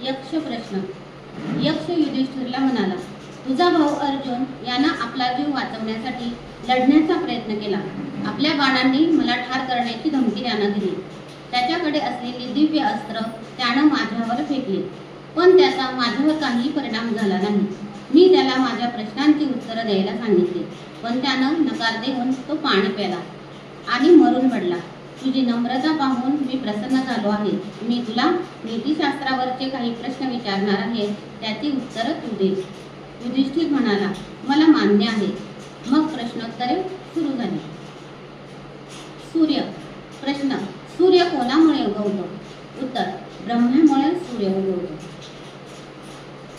यक्ष प्रश्न. यक्ष युधिष्ठिरला म्हणाला, तुझा भाऊ अर्जुन यानं आपला जीव वाचवण्यासाठी लढण्याचा प्रयत्न केला. आपल्या बाणांनी मला ठार करण्याची धमकी त्यानं दिली. त्याच्याकडे असलेली दिव्य अस्त्र त्यानं माझ्यावर फेकली, पण त्याचा माझ्यावर काही परिणाम झाला नाही. मी त्याला माझ्या प्रश्नांची उत्तरं द्यायला सांगितली, पण त्यानं नकार देऊन तो पाणी प्याला आणि मरून पडला. तुझी नम्रता पाहून मी प्रसन्न झालो आहे. मी तुला नीतिशास्त्रावरचे काही प्रश्न विचारणार आहे, त्याची उत्तरं तू दे. युधिष्ठिर म्हणाला, मला मान्य आहे. मग प्रश्नोत्तरे सुरू झाली. सूर्य. प्रश्न. सूर्य कोणामुळे उगवतो? उत्तर. ब्रह्मामुळे सूर्य उगवतो.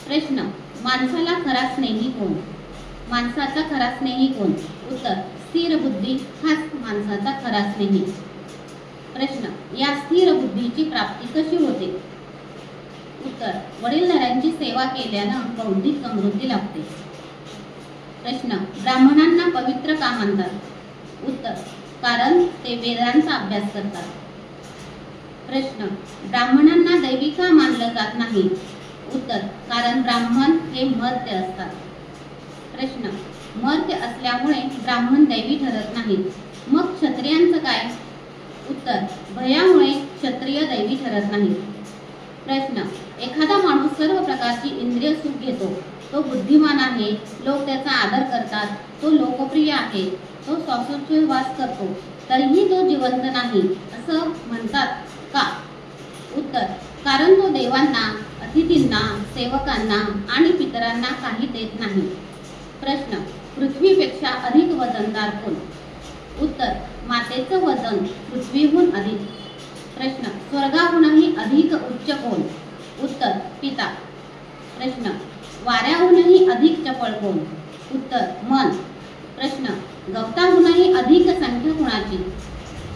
प्रश्न. माणसाला खरा स्नेही कोण? माणसाचा खरा स्नेही कोण? उत्तर. स्थिर बुद्धी हाच माणसाचा खरा स्नेही. प्रश्न. या स्थिर बुद्धीची प्राप्ती कशी होते? उत्तर. वडीलधाऱ्यांची सेवा केल्यानं बौद्धिक समृद्धी लाभते. प्रश्न. ब्राह्मणांना पवित्र का मानतात? उत्तर. कारण ते वेदांचा अभ्यास करतात. प्रश्न. ब्राह्मणांना दैवी का मानलं जात नाही? उत्तर. कारण ब्राह्मण हे मर्त्य असतात. प्रश्न. मर्त्य असल्यामुळे ब्राह्मण दैवी ठरत नाहीत, मग क्षत्रियांचं काय? उत्तर. भयामुळे क्षत्रिय दैवी ठरत नाहीत. प्रश्न. एखादा माणूस सर्व प्रकारची इंद्रिय सुख घेतो, तो बुद्धिमान आहे, लोक त्याचा आदर करतात, तो लोकप्रिय आहे, तो श्वासोच्छवास करतो, तरीही तो जिवंत नाही असं म्हणतात का? उत्तर. कारण तो देवांना, अतिथींना, सेवकांना आणि पितरांना काही देत नाही. प्रश्न. पृथ्वीपेक्षा अधिक वजनदार कोण? उत्तर. मातेचं वजन पृथ्वीहून अधिक. प्रश्न. स्वर्गाहूनही अधिक उच्च कोण? उत्तर. पिता. प्रश्न. वाऱ्याहूनही अधिक चपळ कोण? उत्तर. मन. प्रश्न. गवताहूनही अधिक संख्या कोणाची?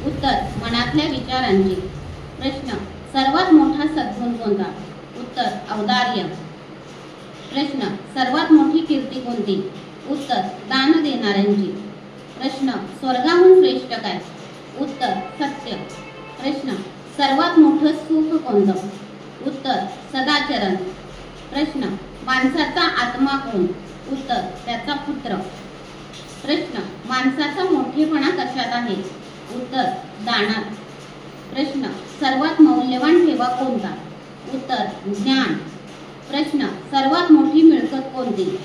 उत्तर. मनातल्या विचारांची. प्रश्न. सर्वात मोठा सद्गुण कोणता? उत्तर. औदार्य. प्रश्न. सर्वात मोठी कीर्ती कोणती? उत्तर. दान देणाऱ्यांची. प्रश्न. स्वर्गाहून श्रेष्ठ काय? उत्तर. सत्य. प्रश्न. सर्वात मोठं सुख कोणतं? उत्तर. सदाचरण. प्रश्न. माणसाचा आत्मा कोण? उत्तर. त्याचा पुत्र. प्रश्न. माणसाचा मोठेपणा कशात आहे? उत्तर. दानात. प्रश्न. सर्वात मौल्यवान ठेवा कोणता? उत्तर. ज्ञान. प्रश्न. सर्वात मोठी मिळकत कोणती?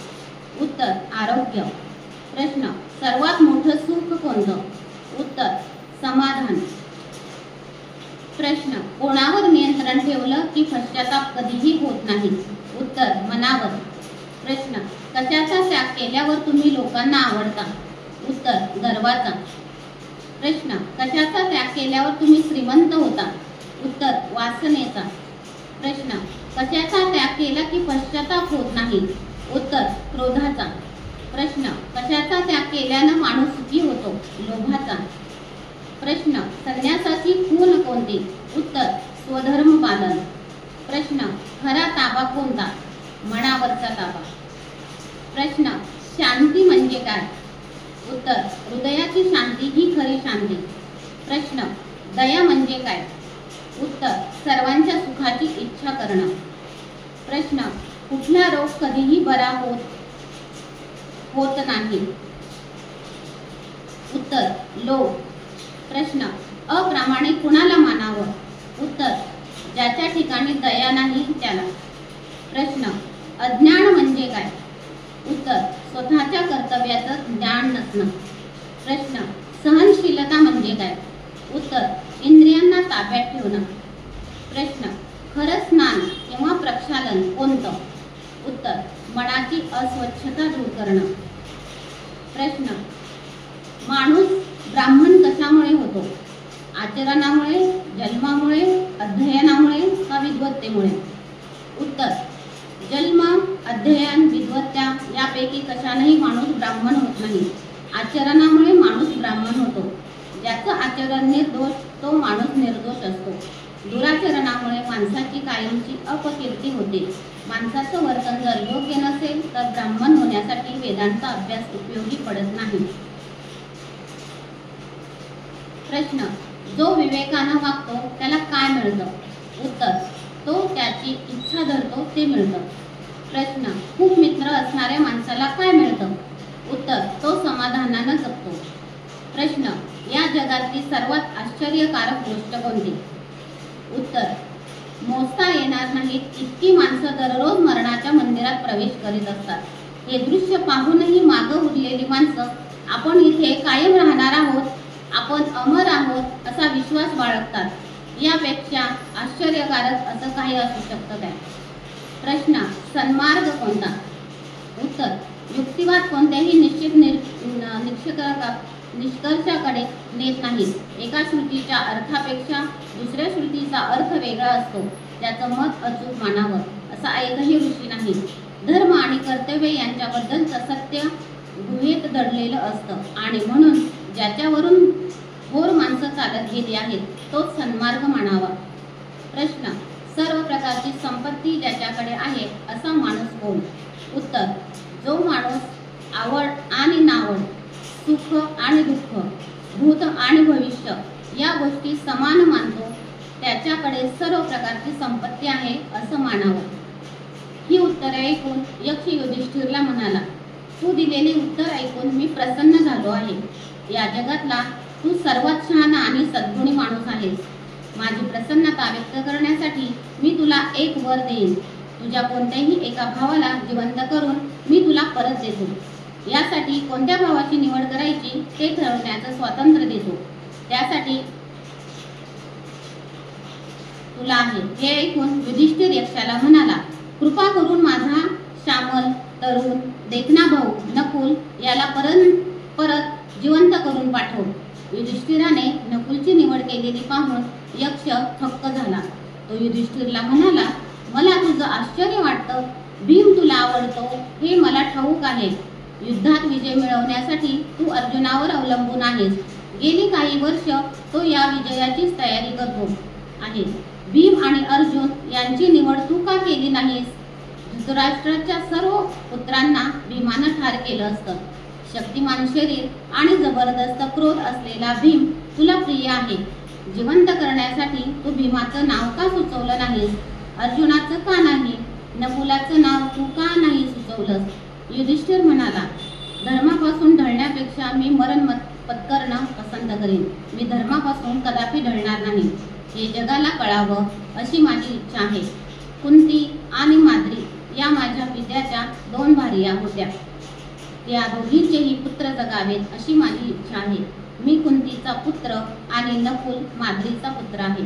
उत्तर. आरोग्य. प्रश्न. सर्वात मोठं सुख कोणतं? उत्तर. समाधान. प्रश्न. कोणावर नियंत्रण ठेवलं की पश्चाताप कधीही होत नाही? उत्तर. मनावर. प्रश्न. कशाचा त्याग केल्यावर तुम्ही लोकांना आवडता? उत्तर. गर्वाचा. प्रश्न. कशाचा त्याग केल्यावर तुम्ही श्रीमंत होता? उत्तर. वासनेचा. प्रश्न. कशाचा त्याग केला की पश्चाताप होत नाही? उत्तर. क्रोधाचा. प्रश्न. कशाचा त्याग केल्यानं माणूस सुखी होतो? लोभाचा. प्रश्न. संन्यासाची खूण कोणती? उत्तर. स्वधर्म पालन. प्रश्न. खरा ताबा कोणता? मनावरचा ताबा. प्रश्न. शांती म्हणजे काय? उत्तर. हृदयाची शांती ही खरी शांती. प्रश्न. दया म्हणजे काय? उत्तर. सर्वांच्या सुखाची इच्छा करणं. प्रश्न. कुठला रोग कधीही बरा होत नाही? उत्तर. लोभ. प्रश्न. अप्रामाणिक कुणाला मानावं? उत्तर. ज्याच्या ठिकाणी दया नाही त्याला. प्रश्न. अज्ञान म्हणजे काय? उत्तर. स्वतःच्या कर्तव्याचं ज्ञान नसणं. प्रश्न. सहनशीलता म्हणजे काय? उत्तर. इंद्रियांना ताब्यात ठेवणं. प्रश्न. खरं स्नान किंवा प्रक्षालन कोणतं? उत्तर. मनाची अस्वच्छता दूर करणं. प्रश्न. माणूस ब्राह्मण कशामुळे होतो? आचरणामुळे, जन्मामुळे, अध्ययनामुळे का विद्वत्तेमुळे? उत्तर. जन्म, अध्ययन, विद्वत्ता यापैकी कशानेही माणूस ब्राह्मण होत नाही. आचरणामुळे माणूस ब्राह्मण होतो. ज्याचं आचरण निर्दोष तो माणूस निर्दोष असतो. दुराचरणामुळे माणसाची कायमची अपकीर्ती होते. माणसाचं वर्तन जर योग्य नसेल तर ब्राह्मण होण्यासाठी वेदांचा अभ्यास उपयोगी पडत नाही. प्रश्न. जो विवेकानं वागतो त्याला काय मिळतं? उत्तर. तो त्याची इच्छा धरतो ते मिळतं. प्रश्न, खूप मित्र असणाऱ्या माणसाला काय मिळतं? उत्तर, तो समाधानानं जगतो. प्रश्न, या जगातली सर्वात आश्चर्यकारक गोष्ट कोणती? उत्तर, मोजता येणार नाहीत इतकी माणसं दररोज मरणाच्या मंदिरात प्रवेश करीत असतात. हे दृश्य पाहूनही मागं उरलेली माणसं आपण इथे कायम राहणार आहोत, आपण अमर आहोत असा विश्वास बाळगतात. यापेक्षा आश्चर्यकारक असं काही असू शकतं काय? प्रश्न, सन्मार्ग कोणता? उत्तर, युक्तिवाद कोणत्याही निष्कर्षाकडे नेत नाही. एका श्रुतीच्या अर्थापेक्षा दुसऱ्या श्रुतीचा अर्थ वेगळा असतो. त्याचं मत अचूक मानावं असा एकही ऋषी नाही. धर्म आणि कर्तव्य यांच्याबद्दलचं सत्य गुहेत दडलेलं असतं आणि म्हणून ज्याच्यावरून थोर माणसं चालत गेली आहेत तोच सन्मार्ग मानावा. प्रश्न, सर्व प्रकारची संपत्ती ज्याच्याकडे आहे असा माणूस कोण? उत्तर, जो माणूस आवड आणि नावड, सुख आणि दुःख, भूत आणि भविष्य या गोष्टी समान मानतो त्याच्याकडे सर्व प्रकारची संपत्ती आहे असं मानावं. ही उत्तरे ऐकून यक्ष युधिष्ठिरला म्हणाला, तू दिलेली उत्तर ऐकून मी प्रसन्न झालो आहे. या जगातला तू सर्वात शहाणा आणि सद्गुणी माणूस आहेस. माझी प्रसन्नता व्यक्त करण्यासाठी मी तुला एक वर देईन. तुझ्या कोणत्याही एका भावाला जिवंत करून मी तुला परत देतो. यासाठी कोणत्या भावाची निवड करायची ते ठरवण्याचं स्वातंत्र्य देतो. त्यासाठी तुला आहे. हे ऐकून युधिष्ठिर यक्षाला म्हणाला, कृपा करून माझा श्यामल, तरुण, देखणा भाऊ नकुल याला परत जिवंत करून पाठव. युधिष्ठिराने नकुलची निवड केलेली पाहून यक्ष थक्क झाला. तो युधिष्ठिरला म्हणाला, मला तुझं आश्चर्य वाटतं. भीम तुला आवडतो हे मला ठाऊक आहे. युद्धात विजय मिळवण्यासाठी तू अर्जुनावर अवलंबून आहेस. गेली काही वर्ष तो या विजयाचीच तयारी करतो आहे. भीम आणि अर्जुन यांची निवड तू का केली नाहीस? धृतराष्ट्राच्या सर्व पुत्रांना भीमानं ठार केलं असतं. शक्तिमान शरीर आणि जबरदस्त क्रोध असलेला भीम तुला प्रिय आहे. जिवंत करण्यासाठी तू भीमाचं नाव का सुचवलं नाहीस? अर्जुनाचं का नाही? नकुलाचं नाव तू का नाही सुचवलंस? युधिष्ठिर म्हणाला, धर्मापासून ढळण्यापेक्षा मी मरण पत्करणं पसंत करीन. मी धर्मापासून कदापि ढळणार नाही. हे जगाला कळावं अशी माझी इच्छा आहे. कुंती आणि माद्री या माझ्या पित्याच्या 2 भार्या होत्या. त्या दोघींचेही पुत्र जगावेत अशी माझी इच्छा आहे. मी कुंतीचा पुत्र आणि नकुल माद्रीचा पुत्र आहे.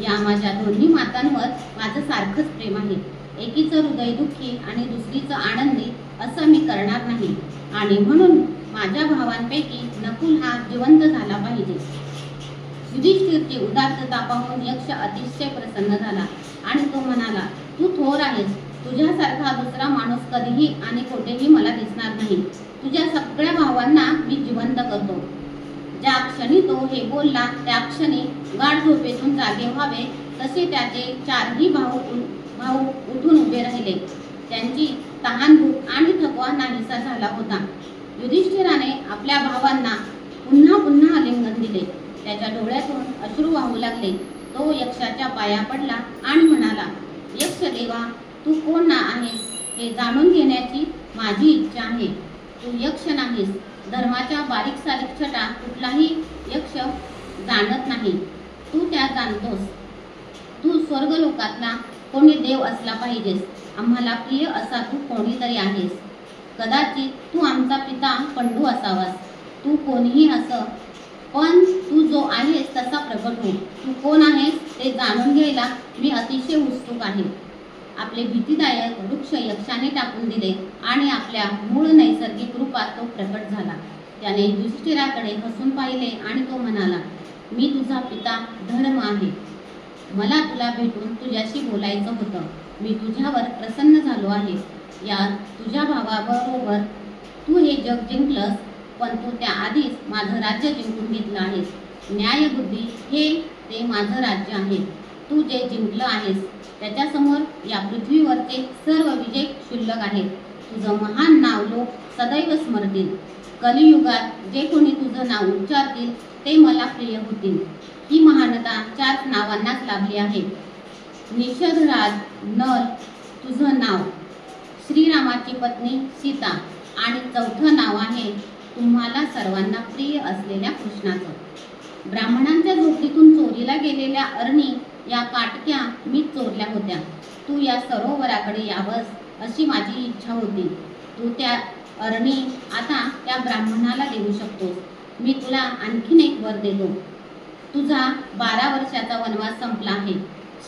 या माझ्या दोन्ही मातांवर माझं सारखंच प्रेम आहे. एकीचं हृदय दुःखी आणि दुसरीचं आनंदी असं मी करणार नाही आणि म्हणून माझ्या भावांपैकी नकुल हा जिवंत झाला पाहिजे. युधिष्ठिरची उदात्तता पाहून यक्ष अतिशय प्रसन्न झाला आणि तो म्हणाला, तू थोर आहेस. तुझ्यासारखा दुसरा माणूस कधीही आणि कोठेही मला दिसणार नाही. तुझ्या सगळ्या भावांना मी जिवंत करतो. ज्या क्षणी तो हे बोलला त्या क्षणी गाढ झोपेतून जागे व्हावे तसे त्याचे 4ही भाऊ उठून उभे राहिले. त्यांची तहान, भूक आणि थकवा नाहीसा झाला होता. युधिष्ठिराने आपल्या भावांना पुन्हा पुन्हा आलिंगन दिले. त्याच्या डोळ्यातून अश्रू वाहू लागले. तो यक्षाच्या पाया पडला आणि म्हणाला, यक्ष देवा, तू कोण आहेस हे जाणून घेण्याची माझी इच्छा आहे. तू यक्ष नाहीस. धर्माच्या बारीक सारीक छटा कुठलाही यक्ष जाणत नाही. तू त्या जाणतोस. तू स्वर्गलोकातला कोणी देव असला पाहिजेस. आम्हाला प्रिय असा तू कोणीतरी आहेस. कदाचित तू आमचा पिता पंडू असावास. तू कोणीही असं, पण तू जो आहेस तसा प्रकट हो. तू कोण आहेस ते जाणून घ्यायला मी अतिशय उत्सुक आहे. आपले भीतीदायक वृक्ष यक्षाने टाकून दिले आणि आपल्या मूळ नैसर्गिक रूपात तो प्रकट झाला. त्याने युधिष्ठिराकडे हसून पाहिले आणि तो म्हणाला, मी तुझा पिता धर्म आहे. मला तुला भेटून तुझ्याशी बोलायचं होतं. मी तुझ्यावर प्रसन्न झालो आहे. या तुझ्या भावाबरोबर तू हे जग जिंकलंस, पण तू त्याआधीच माझं राज्य जिंकून घेतलं आहेस. न्यायबुद्धी हे ते माझं राज्य आहे. तू जे जिंकलं आहेस त्याच्यासमोर या पृथ्वीवरचे सर्व विजय क्षुल्लक आहेत. तुझं महान नाव लोक सदैव स्मरतील. कलियुगात जे कोणी तुझं नाव उच्चारतील ते मला प्रिय होतील. ही महानता 4 नावांनाच लाभली आहे. निषधराज नर तुझं नाव, श्रीरामाची पत्नी सीता आणि चौथं नाव आहे तुम्हाला सर्वांना प्रिय असलेल्या कृष्णाचं। ब्राह्मणांच्या झोपडीतून चोरीला गेलेल्या अरणी या काटक्या मी चोरल्या होत्या। तू या सरोवराकडे यावंस अशी माझी इच्छा होती। तू त्या अरणी आता त्या ब्राह्मणाला देऊ शकतोस। मी तुला आणखीन एक वर देतो। तुझा 12 वर्षाचा वनवास संपला आहे।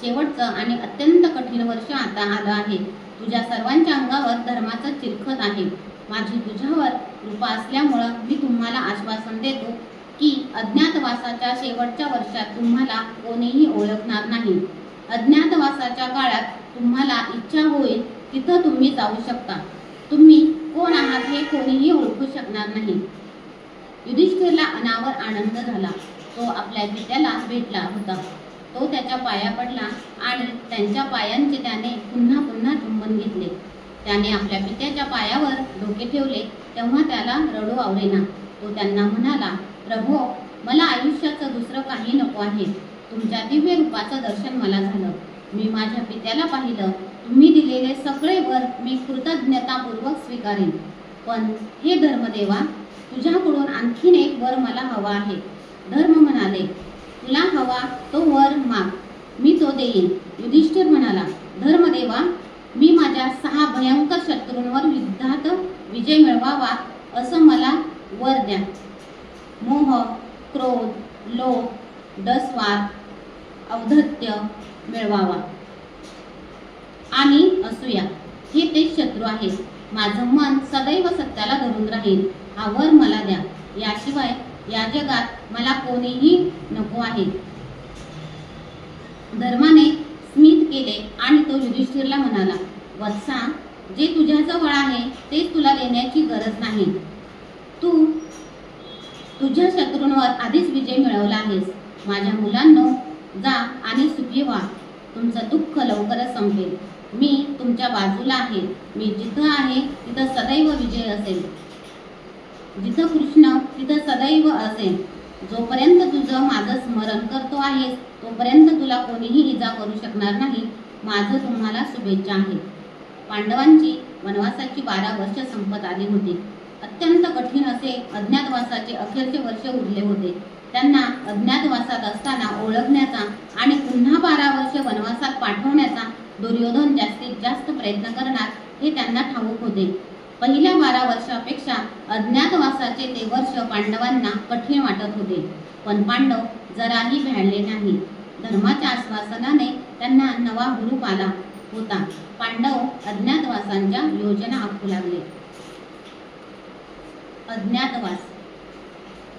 शेवटचं आणि अत्यंत कठीण वर्ष आता आलं आहे। तुझ्या सर्वांच्या अंगावर धर्माचं चिरखत आहे। माझी तुझ्यावर कृपा असल्यामुळं मी तुम्हाला आश्वासन देतो की अज्ञातवासाच्या शेवटच्या वर्षात तुम्हाला कोणीही ओळखणार नाही। अज्ञातवासाच्या काळात तुम्हाला इच्छा होईल तिथं तुम्ही जाऊ शकता। तुम्ही कोण आहात हे कोणीही ओळखू शकणार नाही। युधिष्ठिरला अनावर आनंद झाला। तो आपल्या पित्याला भेटला होता। तो त्याच्या पाया पडला आणि त्यांच्या पायांचे त्याने पुन्हा पुन्हा चुंबन घेतले। त्याने आपल्या पित्याच्या पायावर डोके ठेवले तेव्हा त्याला रडू आवरेना। तो त्यांना म्हणाला, प्रभो, मला आयुष्याचं दुसरं काही नको आहे। तुमच्या दिव्य रूपाचं दर्शन मला झालं। मी माझ्या पित्याला पाहिलं। तुम्ही दिलेले सगळे वर मी कृतज्ञतापूर्वक स्वीकारेन। पण हे धर्मदेवा, तुझ्याकडून आणखीन एक वर मला हवा आहे। धर्म म्हणाले, तुला हवा तो वर माग, मी तो देईन। युधिष्ठिर म्हणाला, धर्मदेवा, मी माझ्या 6 भयंकर शत्रूंवर युद्धात विजय मिळवावा असं मला वर द्या। मोह, क्रोध, लोभ, डसवाद, औद्धत्य मिळवावा आणि असूया हे ते शत्रू आहेत। माझं मन सदैव सत्याला धरून राहील। हा वर मला द्या। याशिवाय या जगात मला कोणीही नको आहे। धर्माने स्मित केले आणि तो युधिष्ठिरला म्हणाला, वत्सा, जे तुझ्याजवळ आहे तेच तुला देण्याची गरज नाही। तू तुझ्या शत्रूंवर आधीच विजय मिळवला आहेस। माझ्या मुलांनो, जा आणि सुखी व्हा। तुमचं दुःख लवकरच संपेल। मी तुमच्या बाजूला आहे। मी जिथं आहे तिथं सदैव विजय असेल। जिथं कृष्ण तिथं सदैव असेल। जोपर्यंत तुझं माझं स्मरण करतो आहेस तोपर्यंत तुला कोणीही इजा करू शकणार नाही। माझं तुम्हाला शुभेच्छा आहे। पांडवांची वनवासाची 12 वर्ष संपत आली होती। अत्यंत कठीण असे अज्ञातवासाचे अखेरचे वर्ष उरले होते। त्यांना अज्ञातवासात असताना ओळखण्याचा आणि पुन्हा 12 वर्ष वनवासात पाठवण्याचा दुर्योधन जास्तीत जास्त प्रयत्न करणार हे त्यांना ठाऊक होते। पहिल्या 12 वर्षापेक्षा अज्ञातवासाचे ते वर्ष पांडवांना कठीण वाटत होते। पण पांडव जराही भ्याडले नाही। धर्माच्या आश्वासनाने त्यांना नवा हुरूप आला होता। पांडव अज्ञातवासांच्या योजना आखू लागले। अज्ञातवास।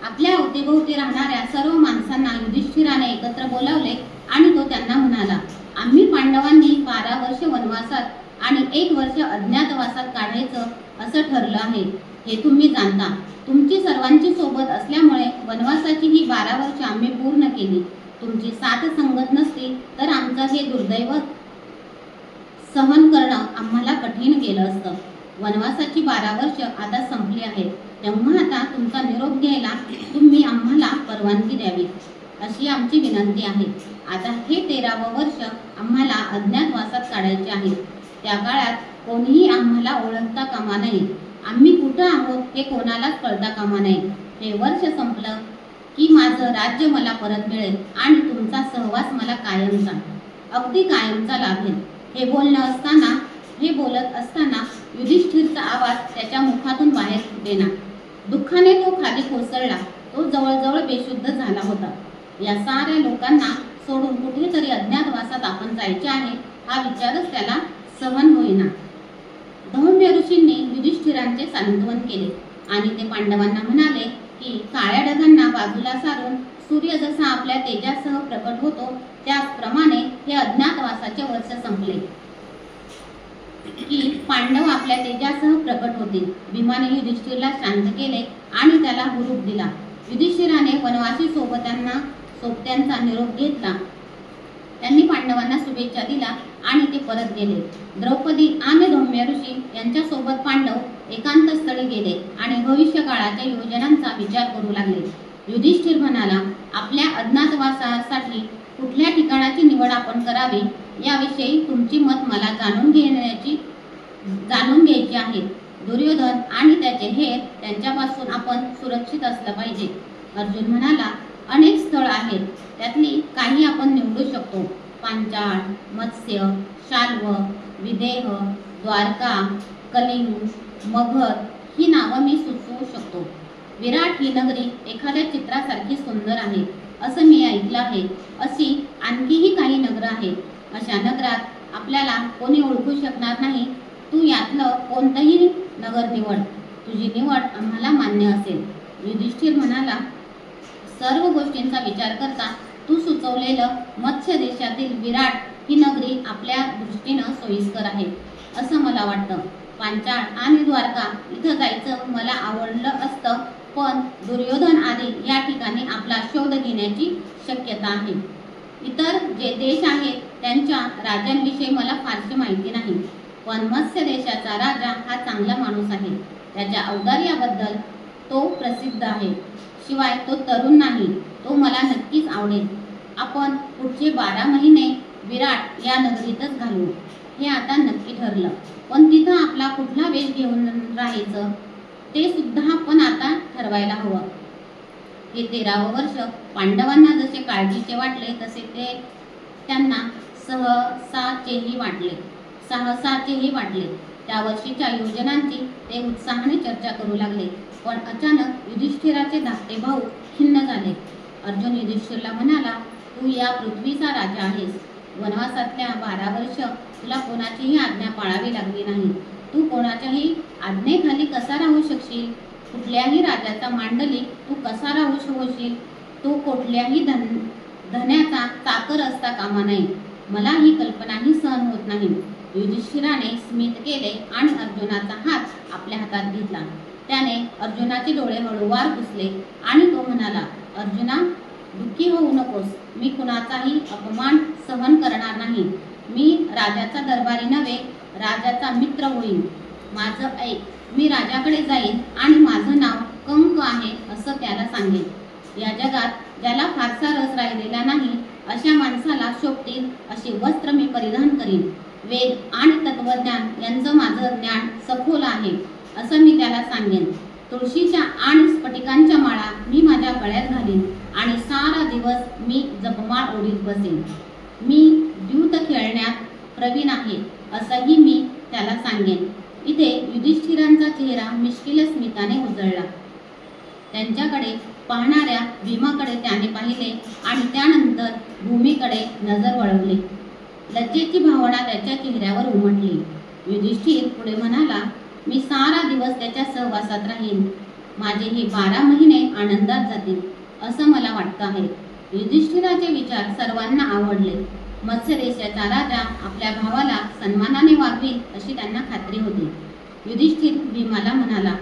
आपल्या अवतीभोवती राहणाऱ्या सर्व माणसांना युधिष्ठिराने एकत्र बोलावले आणि तो त्यांना म्हणाला, आम्ही पांडवांनी 12 वर्ष वनवासात आणि 1 वर्ष अज्ञातवासात काढायचं असं ठरलं आहे। हे तुम्ही जाणता। तुमची सर्वांची सोबत असल्यामुळे वनवासाची ही 12 वर्ष आम्ही पूर्ण केली। तुमची साथ संगत नसती तर आमचं हे दुर्दैव सहन करणं आम्हाला कठीण गेलं असतं। वनवासाची 12 वर्ष आता संपली आहेत। तेव्हा आता तुमचा निरोप घ्यायला तुम्ही आम्हाला परवानगी द्यावी अशी आमची विनंती आहे। आता हे 13वं वर्ष आम्हाला अज्ञातवासात काढायचे आहे। त्या काळात कोणीही आम्हाला ओळखता कामा नये। आम्ही कुठं आहोत हे कोणालाच कळता कामा नये। हे वर्ष संपलं की माझं राज्य मला परत मिळेल आणि तुमचा सहवास मला कायमचा, अगदी कायमचा लाभेल। हे बोलत असताना युधिष्ठिरचा आवाज त्याच्या मुखातून बाहेर फुटेना। दुःखाने तो खाली कोसळला। तो जवळजवळ बेशुद्ध झाला होता। या साऱ्या लोकांना सोडून कुठेतरी अज्ञातवासात आपण जायचे आहे हा विचारच त्याला सहन होईना। धौम्य ऋषींनी युधिष्ठिरांचे सांत्वन केले आणि ते पांडवांना म्हणाले की काळ्या ढगांना बाजूला सारून सूर्य जसा आपल्या तेजासह प्रकट होतो त्याचप्रमाणे हे अज्ञातवासाचे वर्ष संपले की पांडव आपल्या तेजासह प्रकट होतील। भीमाने युधिष्ठिरला शांत केले आणि त्याला हुरूप दिला। युधिष्ठिराने वनवासी सोबत्यांचा निरोप घेतला। त्यांनी पांडवांना शुभेच्छा दिला आणि ते परत गेले। द्रौपदी आणि धौम्य ऋषी यांच्या सोबत पांडव एकांत स्थळी गेले आणि भविष्य काळाच्या योजनांचा विचार करू लागले। युधिष्ठिर म्हणाला, आपल्या अज्ञातवासासाठी कुठल्या ठिकाणाची निवड आपण करावी याविषयी तुमची मत मला जाणून घ्यायची आहे. दुर्योधन आणि त्याचे हेर त्यांच्यापासून आपण सुरक्षित असलं पाहिजे. अर्जुन म्हणाला, अनेक स्थळ आहेत, त्यातली काही आपण निवडू शकतो. पांचाळ, मत्स्य, शाल्व, विदेह, द्वारका, कलिंग, मगध ही नावं मी सुचवू शकतो. विराट ही नगरी एखाद्या चित्रासारखी सुंदर आहे असं मी ऐकलं आहे. अशी आणखीही काही नगरं आहेत. अशा नगरात आपल्याला कोणी ओळखू शकणार नाही. तू यातलं कोणतंही नगर निवड. तुझी निवड आम्हाला मान्य असेल. युधिष्ठिर म्हणाला, सर्व गोष्टींचा विचार करता तू सुचवलेलं मत्स्य देशातील विराट ही नगरी आपल्या दृष्टीनं सोयीस्कर आहे असं मला वाटतं. पांचाळ आणि द्वारका इथं जायचं मला आवडलं असतं, पण दुर्योधन आदी या ठिकाणी आपला शोध घेण्याची शक्यता आहे. इतर जे देश आहेत त्यांच्या राजांविषयी मला फारशी माहिती नाही, पण मत्स्य देशाचा राजा हा चांगला माणूस आहे. त्याच्या औदार्याबद्दल तो प्रसिद्ध आहे. शिवाय तो तरुण नाही. तो मला नक्कीच आवडेल. आपण पुढचे 12 महिने विराट या नगरीतच घालवू हे आता नक्की ठरलं. पण तिथं आपला कुठला वेश घेऊन राहायचं ते सुद्धा आपण आता ठरवायला हवं. हे 13वं वर्ष पांडवांना जसे काळजीचे वाटले तसे ते त्यांना साहसाचेही वाटले. त्या वर्षीच्या योजनांची ते उत्साहाने चर्चा करू लागले. पण अचानक युधिष्ठिराचे धाकटे भाऊ खिन्न झाले. अर्जुन युधिष्ठिरला म्हणाला, तू या पृथ्वीचा राजा आहेस. वनवासातल्या 12 वर्ष तुला कोणाचीही आज्ञा पाळावी लागली नाही. तू कोणाच्याही आज्ञेखाली कसा राहू शकशील? कुठल्याही राजाचा मांडलिक तू कसा राहू होशील? तू कुठल्याही धन्याचा चाकर असता कामा नये. मला ही कल्पनाही सहन होत नाही. युधिष्ठिराने स्मित केले आणि अर्जुनाचा हात आपल्या हातात घेतला. त्याने अर्जुनाचे डोळे हळूवार पुसले आणि तो म्हणाला, अर्जुना, दुःखी होऊ नकोस. मी कुणाचाही अपमान सहन करणार नाही. मी राजाचा दरबारी नव्हे, राजाचा मित्र होईन. माझं ऐक. मी राजाकडे जाईन आणि माझं नाव कंक आहे असं त्याला सांगेन. या जगात ज्याला फारसा रस राहिलेला नाही अशा माणसाला शोभतील अशी वस्त्र मी परिधान करीन. वेद आणि तत्वज्ञान यांचं माझं ज्ञान सखोल आहे असं मी त्याला सांगेन. तुळशीच्या आणि स्फटिकांच्या माळा मी माझ्या गळ्यात घालीन आणि सारा दिवस मी जपमाळ ओढीत बसेन. मी द्यूत खेळण्यात प्रवीण आहे असंही मी त्याला सांगेन. इथे युधिष्ठिरांचा चेहरा मिश्किल स्मिताने उजळला. त्यांच्याकडे पाहणाऱ्या भीमाकडे त्याने पाहिले आणि त्यानंतर भूमीकडे नजर वळवली. लज्जेची भावना त्याच्या चेहऱ्यावर उमटली. युधिष्ठिर पुढे म्हणाला, मी सारा दिवस त्याच्या सहवासात राहीन. माझे हे 12 महिने आनंदात जातील असं मला वाटतं आहे. युधिष्ठिराचे विचार सर्वांना आवडले. मत्स्य देशाचा राजा आपल्या भावाला सन्मानाने वागवील अशी त्यांना खात्री होती. युधिष्ठिर भीमाला म्हणाला,